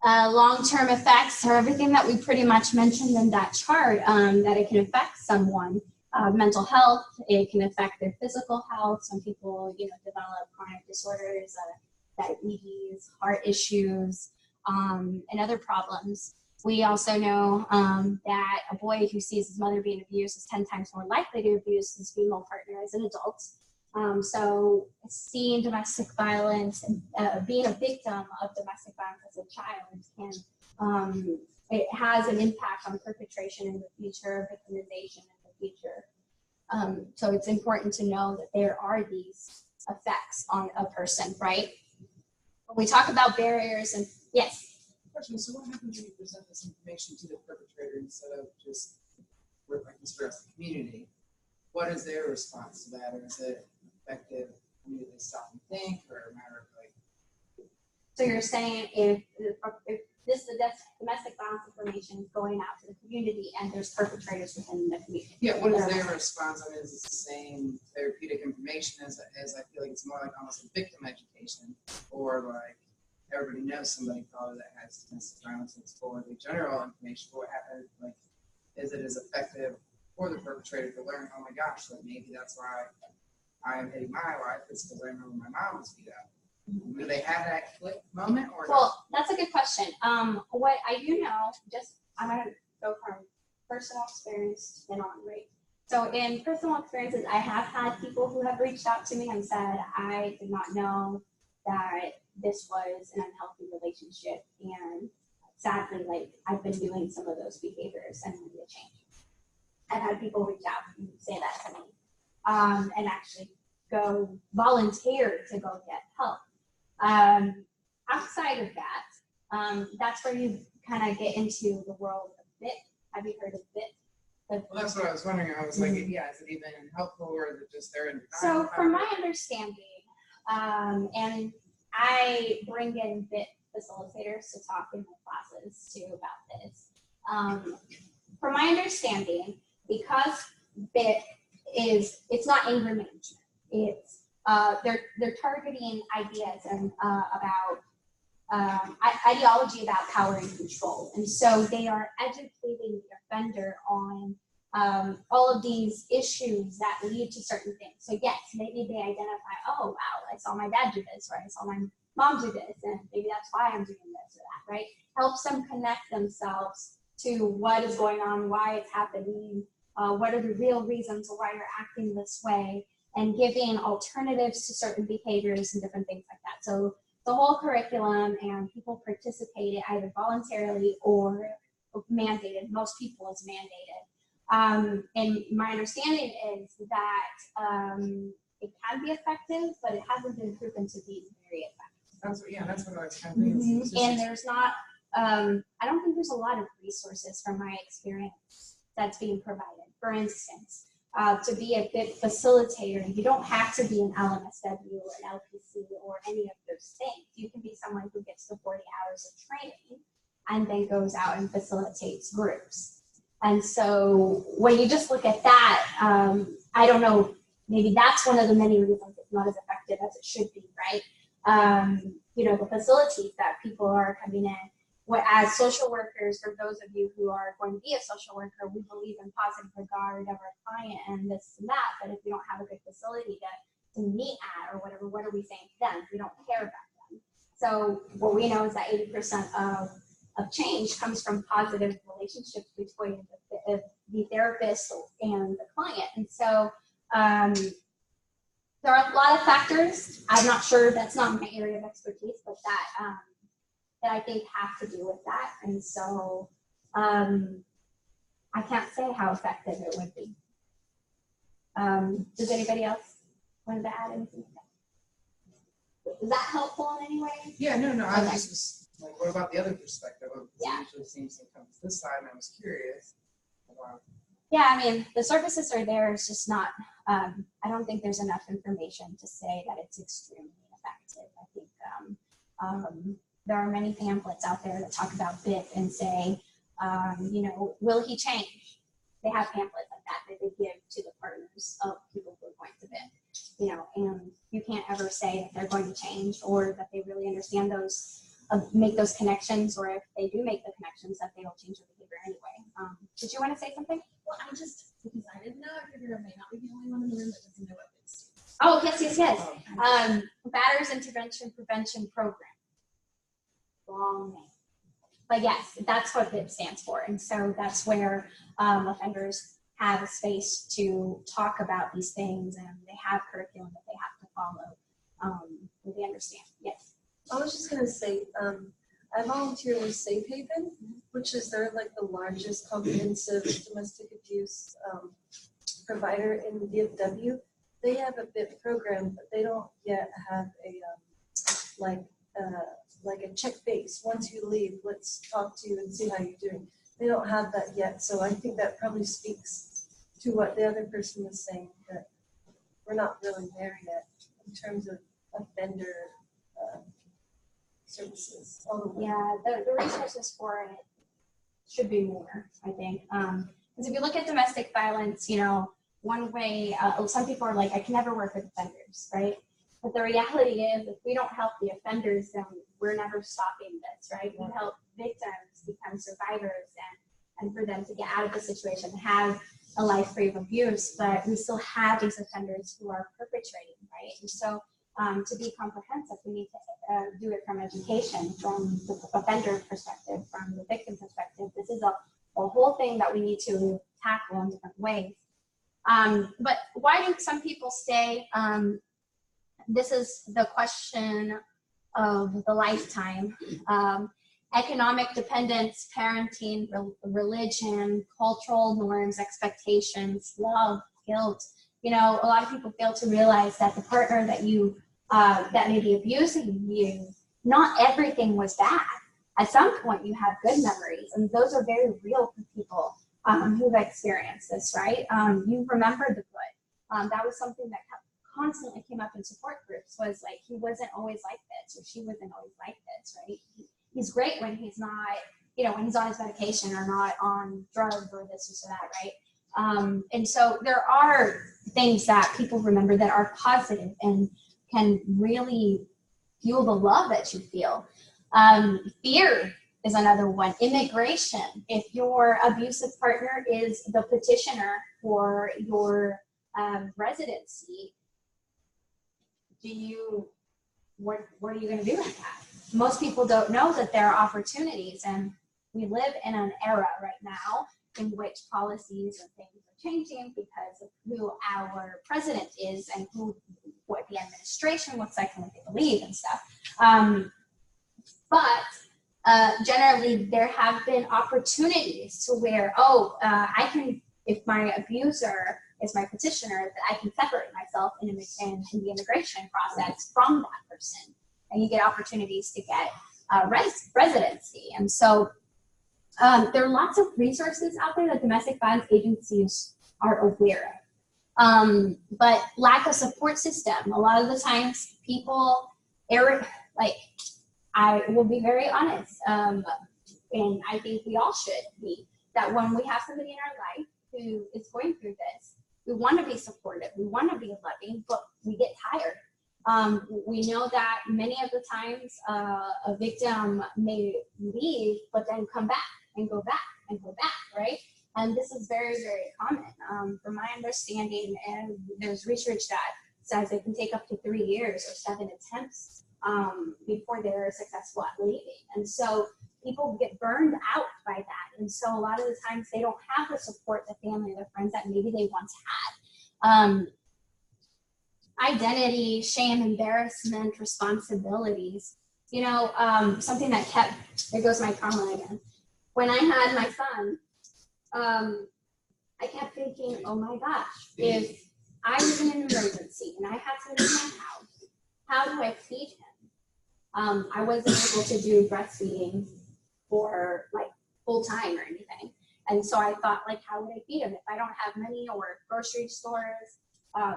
Long-term effects are everything that we pretty much mentioned in that chart, that it can affect someone. Mental health, it can affect their physical health. Some people, develop chronic disorders, diabetes, heart issues, and other problems. We also know that a boy who sees his mother being abused is 10 times more likely to abuse his female partner as an adult. So seeing domestic violence and being a victim of domestic violence as a child it has an impact on perpetration in the future, victimization in the future. So it's important to know that there are these effects on a person, right? When we talk about barriers and, yes? Question, so what happens when you present this information to the perpetrator instead of just like the rest of the community? What is their response to that? Or is it effective? Do they stop and think, or a matter of like? So you're saying if this domestic violence information is going out to the community and there's perpetrators within the community? Yeah, what is their response? I mean, is it the same therapeutic information as I feel like it's more like almost a victim education, or like everybody knows somebody probably that has domestic violence, it's for the general information, but what happens, like, is it as effective for the perpetrator to learn, oh my gosh, like maybe that's why I'm hitting my wife, it's because I remember my mom was beat up. Do they have that click moment, or? Well, that's a good question. What I do know, I'm going to go from personal experience and on, right? So in personal experiences, I have had people who have reached out to me and said, I did not know that this was an unhealthy relationship, and sadly, like, I've been doing some of those behaviors and I need a change. I've had people reach out and say that to me, and actually go volunteer to go get help. Outside of that, that's where you kind of get into the world of BIT. Have you heard of BIT? Well, that's what I was wondering. I was like, yeah, is it even helpful, or is it just there in So from my understanding, and I bring in BIT facilitators to talk in my classes too about this. From my understanding, because BIT it's not anger management. It's they're targeting ideas and about ideology about power and control, and so they are educating the offender on all of these issues that lead to certain things. So yes, maybe they identify, oh wow, I saw my dad do this, or I saw my mom do this, and maybe that's why I'm doing this or that, right? Helps them connect themselves to what is going on, why it's happening, what are the real reasons why you're acting this way, and giving alternatives to certain behaviors and different things like that. So the whole curriculum, and people participated either voluntarily or mandated. Most people is mandated. And my understanding is that it can be effective, but it hasn't been proven to be very effective. That's what I was kind of thinking. And there's not, I don't think there's a lot of resources from my experience that's being provided. For instance, to be a good facilitator, you don't have to be an LMSW or an LPC or any of those things. You can be someone who gets the 40 hours of training and then goes out and facilitates groups. And so when you just look at that, I don't know, maybe that's one of the many reasons it's not as effective as it should be, right? You know, the facilities that people are coming in. As social workers, for those of you who are going to be a social worker, we believe in positive regard of our client and this and that, but if we don't have a good facility to meet at or whatever, what are we saying to them? We don't care about them. So what we know is that 80% of change comes from positive relationships between the therapist and the client. And so there are a lot of factors. I'm not sure, that's not my area of expertise, but that I think have to do with that. And so I can't say how effective it would be. Does anybody else want to add anything to that? Is that helpful in any way? Yeah, no, I Okay. was like, what about the other perspective? It Yeah. usually seems to come to this side, and I was curious about. Yeah, I mean, the services are there. It's just not, I don't think there's enough information to say that it's extremely effective. I think there are many pamphlets out there that talk about BIP and say, you know, will he change? They have pamphlets like that they give to the partners of people who are going to BIP, you know, and you can't ever say that they're going to change or that they really understand those, make those connections, or if they do make the connections, that they will change their behavior anyway. Did you want to say something? Well, because I didn't know, I figured I may not be the only one in the room that doesn't know what this is. Oh, yes. Batterers Intervention Prevention Program. Long name. But yes, that's what BIP stands for. And so that's where offenders have a space to talk about these things, and they have curriculum that they have to follow. They understand. Yes. I was just gonna say, I volunteer with Safe Haven, which is they're like the largest comprehensive domestic abuse provider in the DFW. They have a BIP program, but they don't yet have a like a check base. Once you leave, let's talk to you and see how you're doing. They don't have that yet, so I think that probably speaks to what the other person was saying, that we're not really there yet in terms of offender services. Yeah, the resources for it should be more, I think. Because if you look at domestic violence, you know, one way, some people are like, I can never work with offenders, right? But the reality is, if we don't help the offenders, then we're never stopping this, right? We help victims become survivors and for them to get out of the situation, have a life free of abuse, but we still have these offenders who are perpetrating, right? And so to be comprehensive, we need to do it from education, from the offender perspective, from the victim perspective. This is a whole thing that we need to tackle in different ways. But why do some people stay? This is the question of the lifetime. Economic dependence, parenting, religion, cultural norms, expectations, love, guilt. You know, a lot of people fail to realize that the partner that you that may be abusing you, not everything was bad. At some point, you have good memories, and those are very real for people who've experienced this, right? You remember the good. That was something that constantly came up in support groups, was like, he wasn't always like this, or she wasn't always like this, right? He's great when he's not, you know, when he's on his medication or not on drugs or this or that, right? And so there are things that people remember that are positive and can really fuel the love that you feel. Fear is another one. Immigration. If your abusive partner is the petitioner for your residency, what are you going to do with that? Most people don't know that there are opportunities, and we live in an era right now in which policies and things are changing because of who our president is and what the administration looks like and what they believe and stuff. But generally, there have been opportunities to where, I can, if my abuser is my petitioner, that I can separate myself in the immigration process from that person. And you get opportunities to get residency. And so there are lots of resources out there that domestic violence agencies are aware of. But lack of support system, a lot of the times people, I will be very honest, and I think we all should be, that when we have somebody in our life who is going through this, we want to be supportive, we want to be loving, but we get tired. We know that many of the times a victim may leave, but then come back and go back and go back, right? And this is very, very common. From my understanding, and there's research that says it can take up to 3 years or 7 attempts before they're successful at leaving. And so people get burned out by that. And so a lot of the times they don't have the support, the family, the friends that maybe they once had. Identity, shame, embarrassment, responsibilities. You know, something that there goes my trauma again. When I had my son, I kept thinking, oh my gosh, if I was in an emergency and I had to leave my house, how do I feed him? I wasn't able to do breastfeeding for like full time or anything. And so I thought, like, how would I feed him if I don't have money or grocery stores?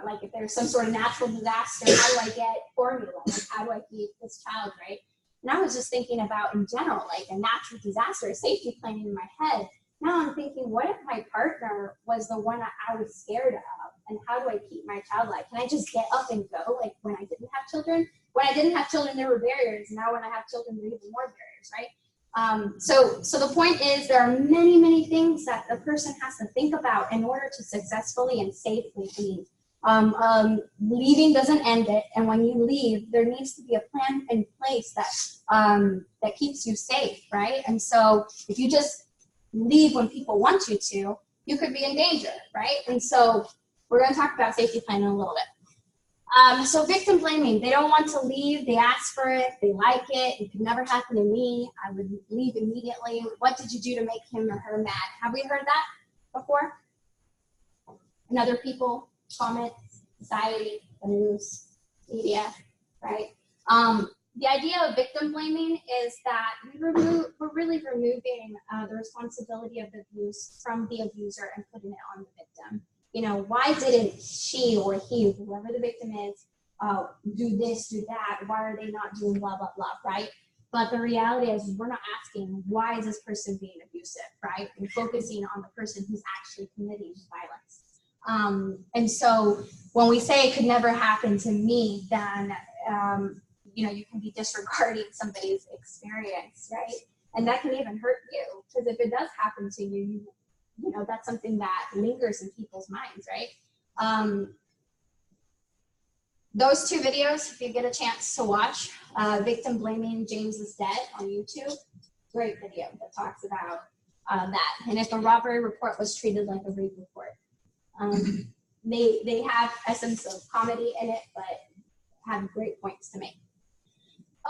Like if there's some sort of natural disaster, how do I get formula? Like, how do I feed this child, right? And I was just thinking about in general, like a natural disaster, safety planning in my head. Now I'm thinking, what if my partner was the one that I was scared of? And how do I keep my child alive? Can I just get up and go? Like when I didn't have children? When I didn't have children, there were barriers. Now when I have children, there are even more barriers, right? So the point is there are many, many things that the person has to think about in order to successfully and safely leave. Leaving doesn't end it, and when you leave, there needs to be a plan in place that keeps you safe, right? And so if you just leave when people want you to, you could be in danger, right? And so we're going to talk about safety planning in a little bit. So victim blaming, they don't want to leave, they ask for it, they like it could never happen to me, I would leave immediately. What did you do to make him or her mad? Have we heard that before? And other people? Comments, society, the news, media, right? The idea of victim blaming is that we're really removing the responsibility of the abuse from the abuser and putting it on the victim. You know, why didn't she or he, whoever the victim is, do this, do that? Why are they not doing blah, blah, blah, right? But the reality is we're not asking, why is this person being abusive, right? We're focusing on the person who's actually committing violence. And so when we say it could never happen to me, then, you know, you can be disregarding somebody's experience, right? And that can even hurt you, because if it does happen to you, you know, that's something that lingers in people's minds, right? Those 2 videos, if you get a chance to watch, Victim Blaming James is Dead on YouTube, great video that talks about that. And if a robbery report was treated like a rape report. They have essence of comedy in it, but have great points to make.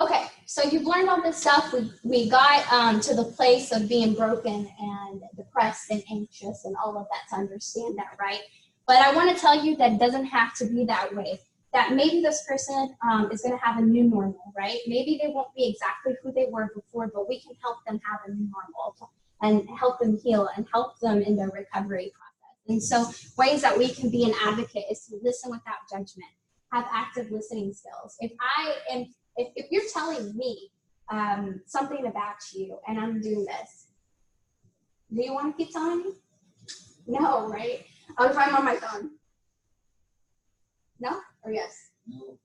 Okay, so you've learned all this stuff. We got to the place of being broken and depressed and anxious and all of that to understand that, right? But I want to tell you that it doesn't have to be that way. That maybe this person is going to have a new normal, right? Maybe they won't be exactly who they were before, but we can help them have a new normal and help them heal and help them in their recovery process. And so ways that we can be an advocate is to listen without judgment, have active listening skills. If you're telling me something about you and I'm doing this, do you want to keep telling me? No, right? If I'm on my phone. No or yes? No.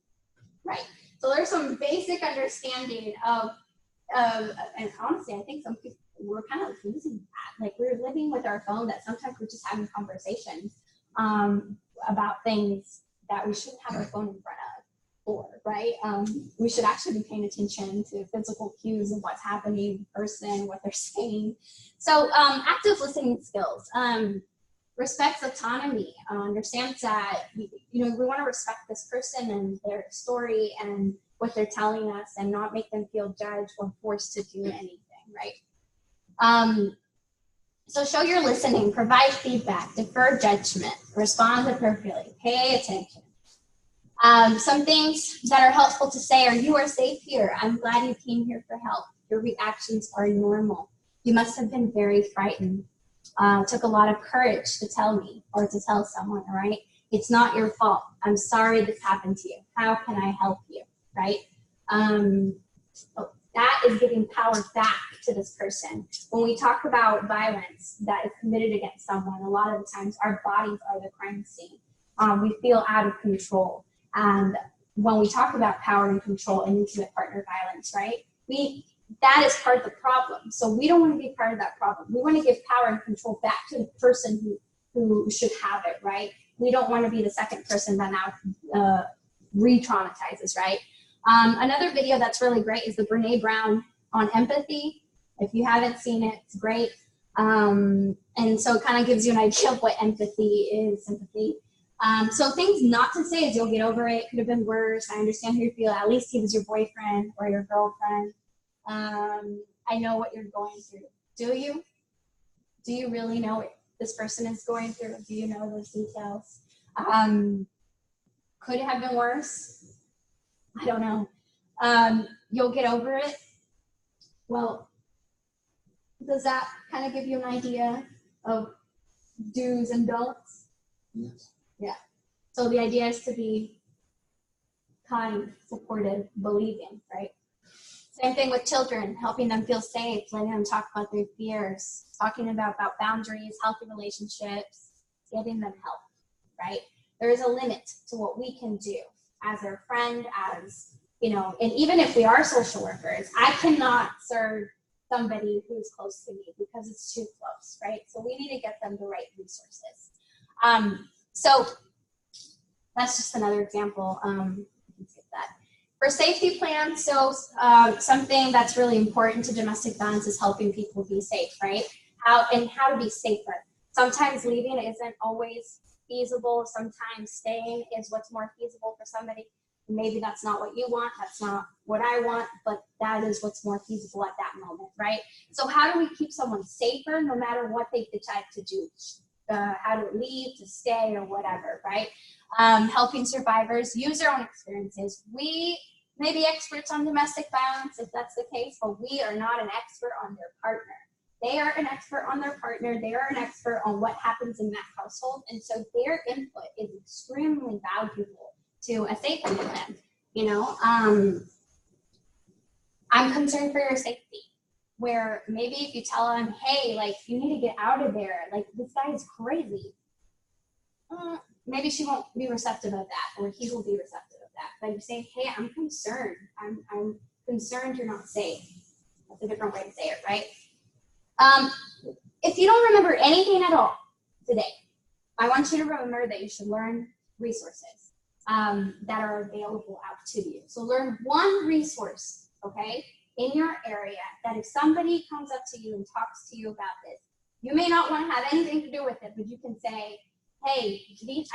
Right. So there's some basic understanding of and honestly, I think some people, we're kind of losing that. Like we're living with our phone that sometimes we're just having conversations about things that we shouldn't have our phone in front of for, right? We should actually be paying attention to physical cues of what's happening in person, what they're saying. So active listening skills. respects autonomy, understands that, you know, we want to respect this person and their story and what they're telling us and not make them feel judged or forced to do anything, right? So show your listening, provide feedback, defer judgment, respond appropriately, pay attention. Some things that are helpful to say are, you are safe here. I'm glad you came here for help. Your reactions are normal. You must have been very frightened. Took a lot of courage to tell me or to tell someone, right? It's not your fault. I'm sorry this happened to you. How can I help you, right? That is giving power back to this person. When we talk about violence that is committed against someone, a lot of the times our bodies are the crime scene. We feel out of control. And when we talk about power and control and intimate partner violence, right, that is part of the problem. So we don't want to be part of that problem. We want to give power and control back to the person who should have it, right? We don't want to be the second person that now re-traumatizes, right? Another video that's really great is the Brene Brown on empathy. If you haven't seen it, it's great. And so it kind of gives you an idea of what empathy is, sympathy. So things not to say is, you'll get over it. Could have been worse. I understand how you feel. At least he was your boyfriend or your girlfriend. I know what you're going through. Do you? Do you really know what this person is going through? Do you know those details? Could it have been worse? I don't know. You'll get over it. Well, does that kind of give you an idea of do's and don'ts? Yes. Yeah. So the idea is to be kind, supportive, believing, right? Same thing with children, helping them feel safe, letting them talk about their fears, talking about boundaries, healthy relationships, getting them help, right? There is a limit to what we can do as their friend, as, you know, and even if we are social workers, I cannot serve somebody who's close to me because it's too close, right? So we need to get them the right resources. So that's just another example. You can skip that. For safety plans, so something that's really important to domestic violence is helping people be safe, right? How to be safer. Sometimes leaving isn't always feasible. Sometimes staying is what's more feasible for somebody. Maybe that's not what you want, that's not what I want, but that is what's more feasible at that moment, right? So how do we keep someone safer no matter what they decide to do? How to leave, to stay, or whatever, right? Helping survivors use their own experiences. We may be experts on domestic violence if that's the case, but we are not an expert on their partner. They are an expert on their partner. They are an expert on what happens in that household. And so their input is extremely valuable to a safety plan. You know, I'm concerned for your safety. Where maybe if you tell them, hey, like, you need to get out of there, like, this guy is crazy, maybe she won't be receptive of that, or he will be receptive of that. But you say, hey, I'm concerned. I'm concerned you're not safe. That's a different way to say it, right? If you don't remember anything at all today, I want you to remember that you should learn resources that are available out to you. So learn one resource, okay, in your area, that if somebody comes up to you and talks to you about this, you may not want to have anything to do with it, but you can say, hey,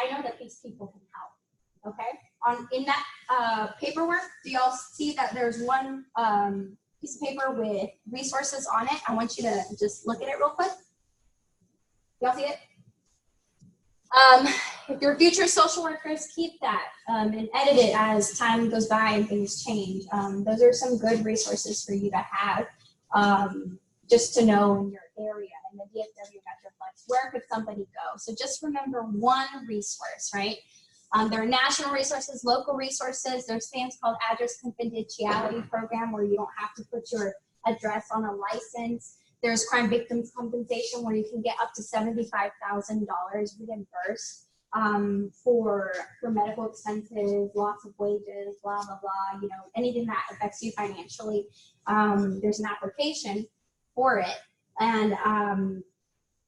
I know that these people can help, okay? In that paperwork, do y'all see that there's one piece of paper with resources on it? I want you to just look at it real quick. Y'all see it? If you're future social workers, keep that and edit it as time goes by and things change. Those are some good resources for you to have, just to know in your area, in the DFW Metroplex, where could somebody go? So just remember one resource, right? There are national resources, local resources. There's things called address confidentiality program where you don't have to put your address on a license. There's crime victims compensation where you can get up to $75,000 reimbursed for medical expenses, loss of wages, blah, blah, blah, you know, anything that affects you financially. There's an application for it. And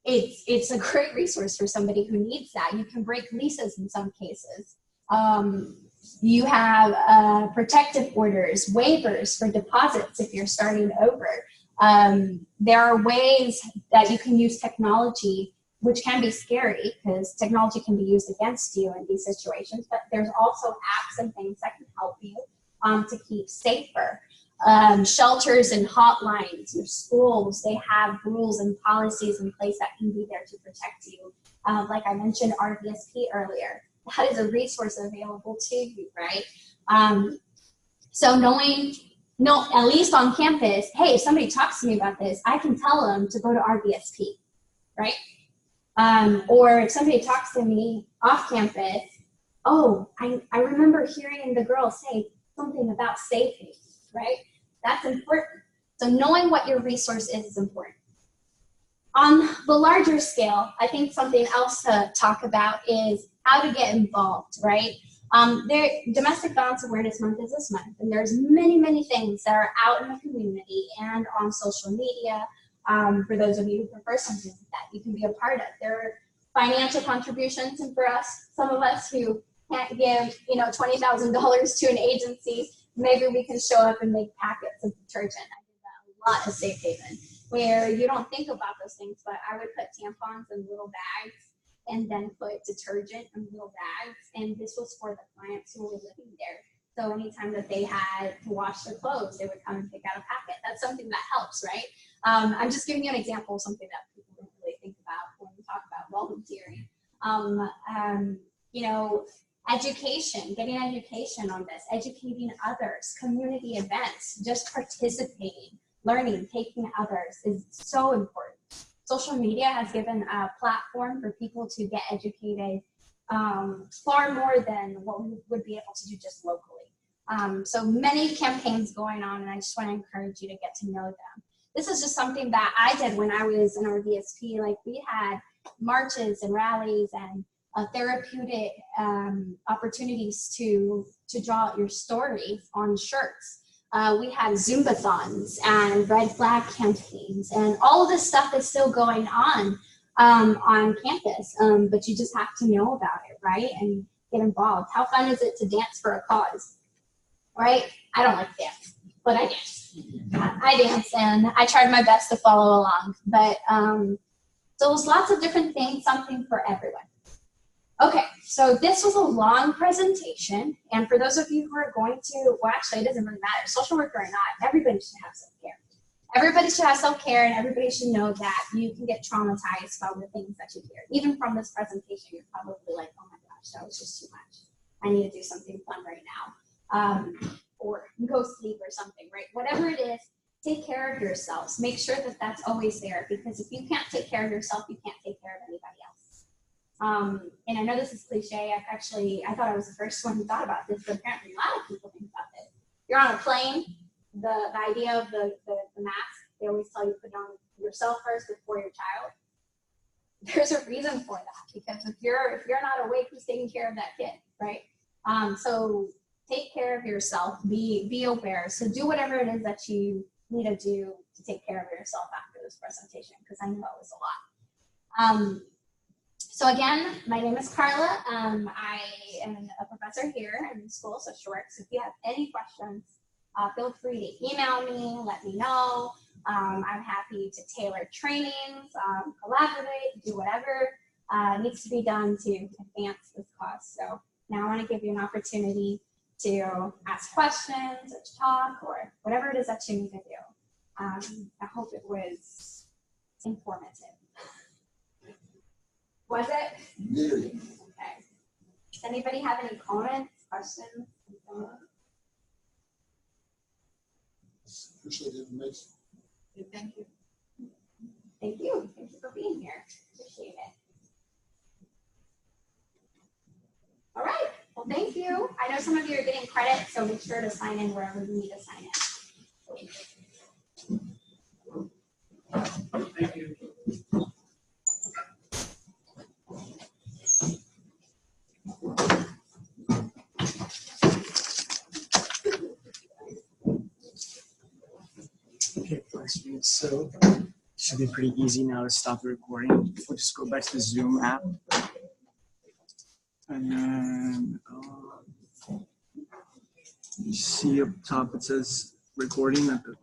it's a great resource for somebody who needs that. You can break leases in some cases. You have protective orders, waivers for deposits if you're starting over. There are ways that you can use technology which can be scary because technology can be used against you in these situations, but there's also apps and things that can help you to keep safer. Shelters and hotlines, your schools, they have rules and policies in place that can be there to protect you. Like I mentioned RVSP earlier, that is a resource available to you, right? So knowing, at least on campus, hey, if somebody talks to me about this, I can tell them to go to RVSP, right? Or if somebody talks to me off campus, oh, I remember hearing the girl say something about safety, right? That's important. So knowing what your resource is important. On the larger scale, I think something else to talk about is how to get involved, right? Domestic Violence Awareness Month is this month, and there's many, many things that are out in the community and on social media. For those of you who prefer something like that, you can be a part of. There are financial contributions, and for us, some of us who can't give, $20,000 to an agency, maybe we can show up and make packets of detergent. I did that a lot at Safe Haven, where you don't think about those things, but I would put tampons in little bags and then put detergent in little bags. And this was for the clients who were living there. So anytime that they had to wash their clothes, they would come and pick out a packet. That's something that helps, right? I'm just giving you an example of something that people don't really think about when we talk about volunteering. Education, getting education on this, educating others, community events, just participating, learning, taking others is so important. Social media has given a platform for people to get educated far more than what we would be able to do just locally. So many campaigns going on, and I just want to encourage you to get to know them. This is just something that I did when I was in our VSP. Like, we had marches and rallies and therapeutic opportunities to draw out your story on shirts. We had Zumbathons and red flag campaigns, and all of this stuff is still going on campus, but you just have to know about it, right? And get involved. How fun is it to dance for a cause, right? I don't like dance, but I dance. I dance, and I tried my best to follow along, but so there's lots of different things, something for everyone. Okay, so this was a long presentation, and for those of you who are going to, well, actually, it doesn't really matter, social worker or not, everybody should have self-care. Everybody should have self-care, and everybody should know that you can get traumatized by the things that you hear. Even from this presentation, you're probably like, oh my gosh, that was just too much. I need to do something fun right now, or go sleep or something, right? Whatever it is, take care of yourselves. Make sure that that's always there, because if you can't take care of yourself, you can't take care of anybody else. And I know this is cliche. I thought I was the first one who thought about this, but apparently a lot of people think about this. You're on a plane, the idea of the mask, they always tell you to put it on yourself first before your child. There's a reason for that, because if you're not awake, who's taking care of that kid, right? So take care of yourself, be aware. So do whatever it is that you need to do to take care of yourself after this presentation, because I know it was a lot. So again, my name is Carla. I am a professor here in the School of Social Work. So if you have any questions, feel free to email me, let me know. I'm happy to tailor trainings, collaborate, do whatever needs to be done to advance this cause. So now I want to give you an opportunity to ask questions or to talk or whatever it is that you need to do. I hope it was informative. Was it? Yeah. Okay. Does anybody have any comments, questions? Appreciate the information. Thank you. Thank you. Thank you for being here. Appreciate it. All right. Well, thank you. I know some of you are getting credit, so make sure to sign in wherever you need to sign in. Thank you. Okay, so it should be pretty easy now to stop the recording. We'll just go back to the Zoom app. And then you see up top it says recording at the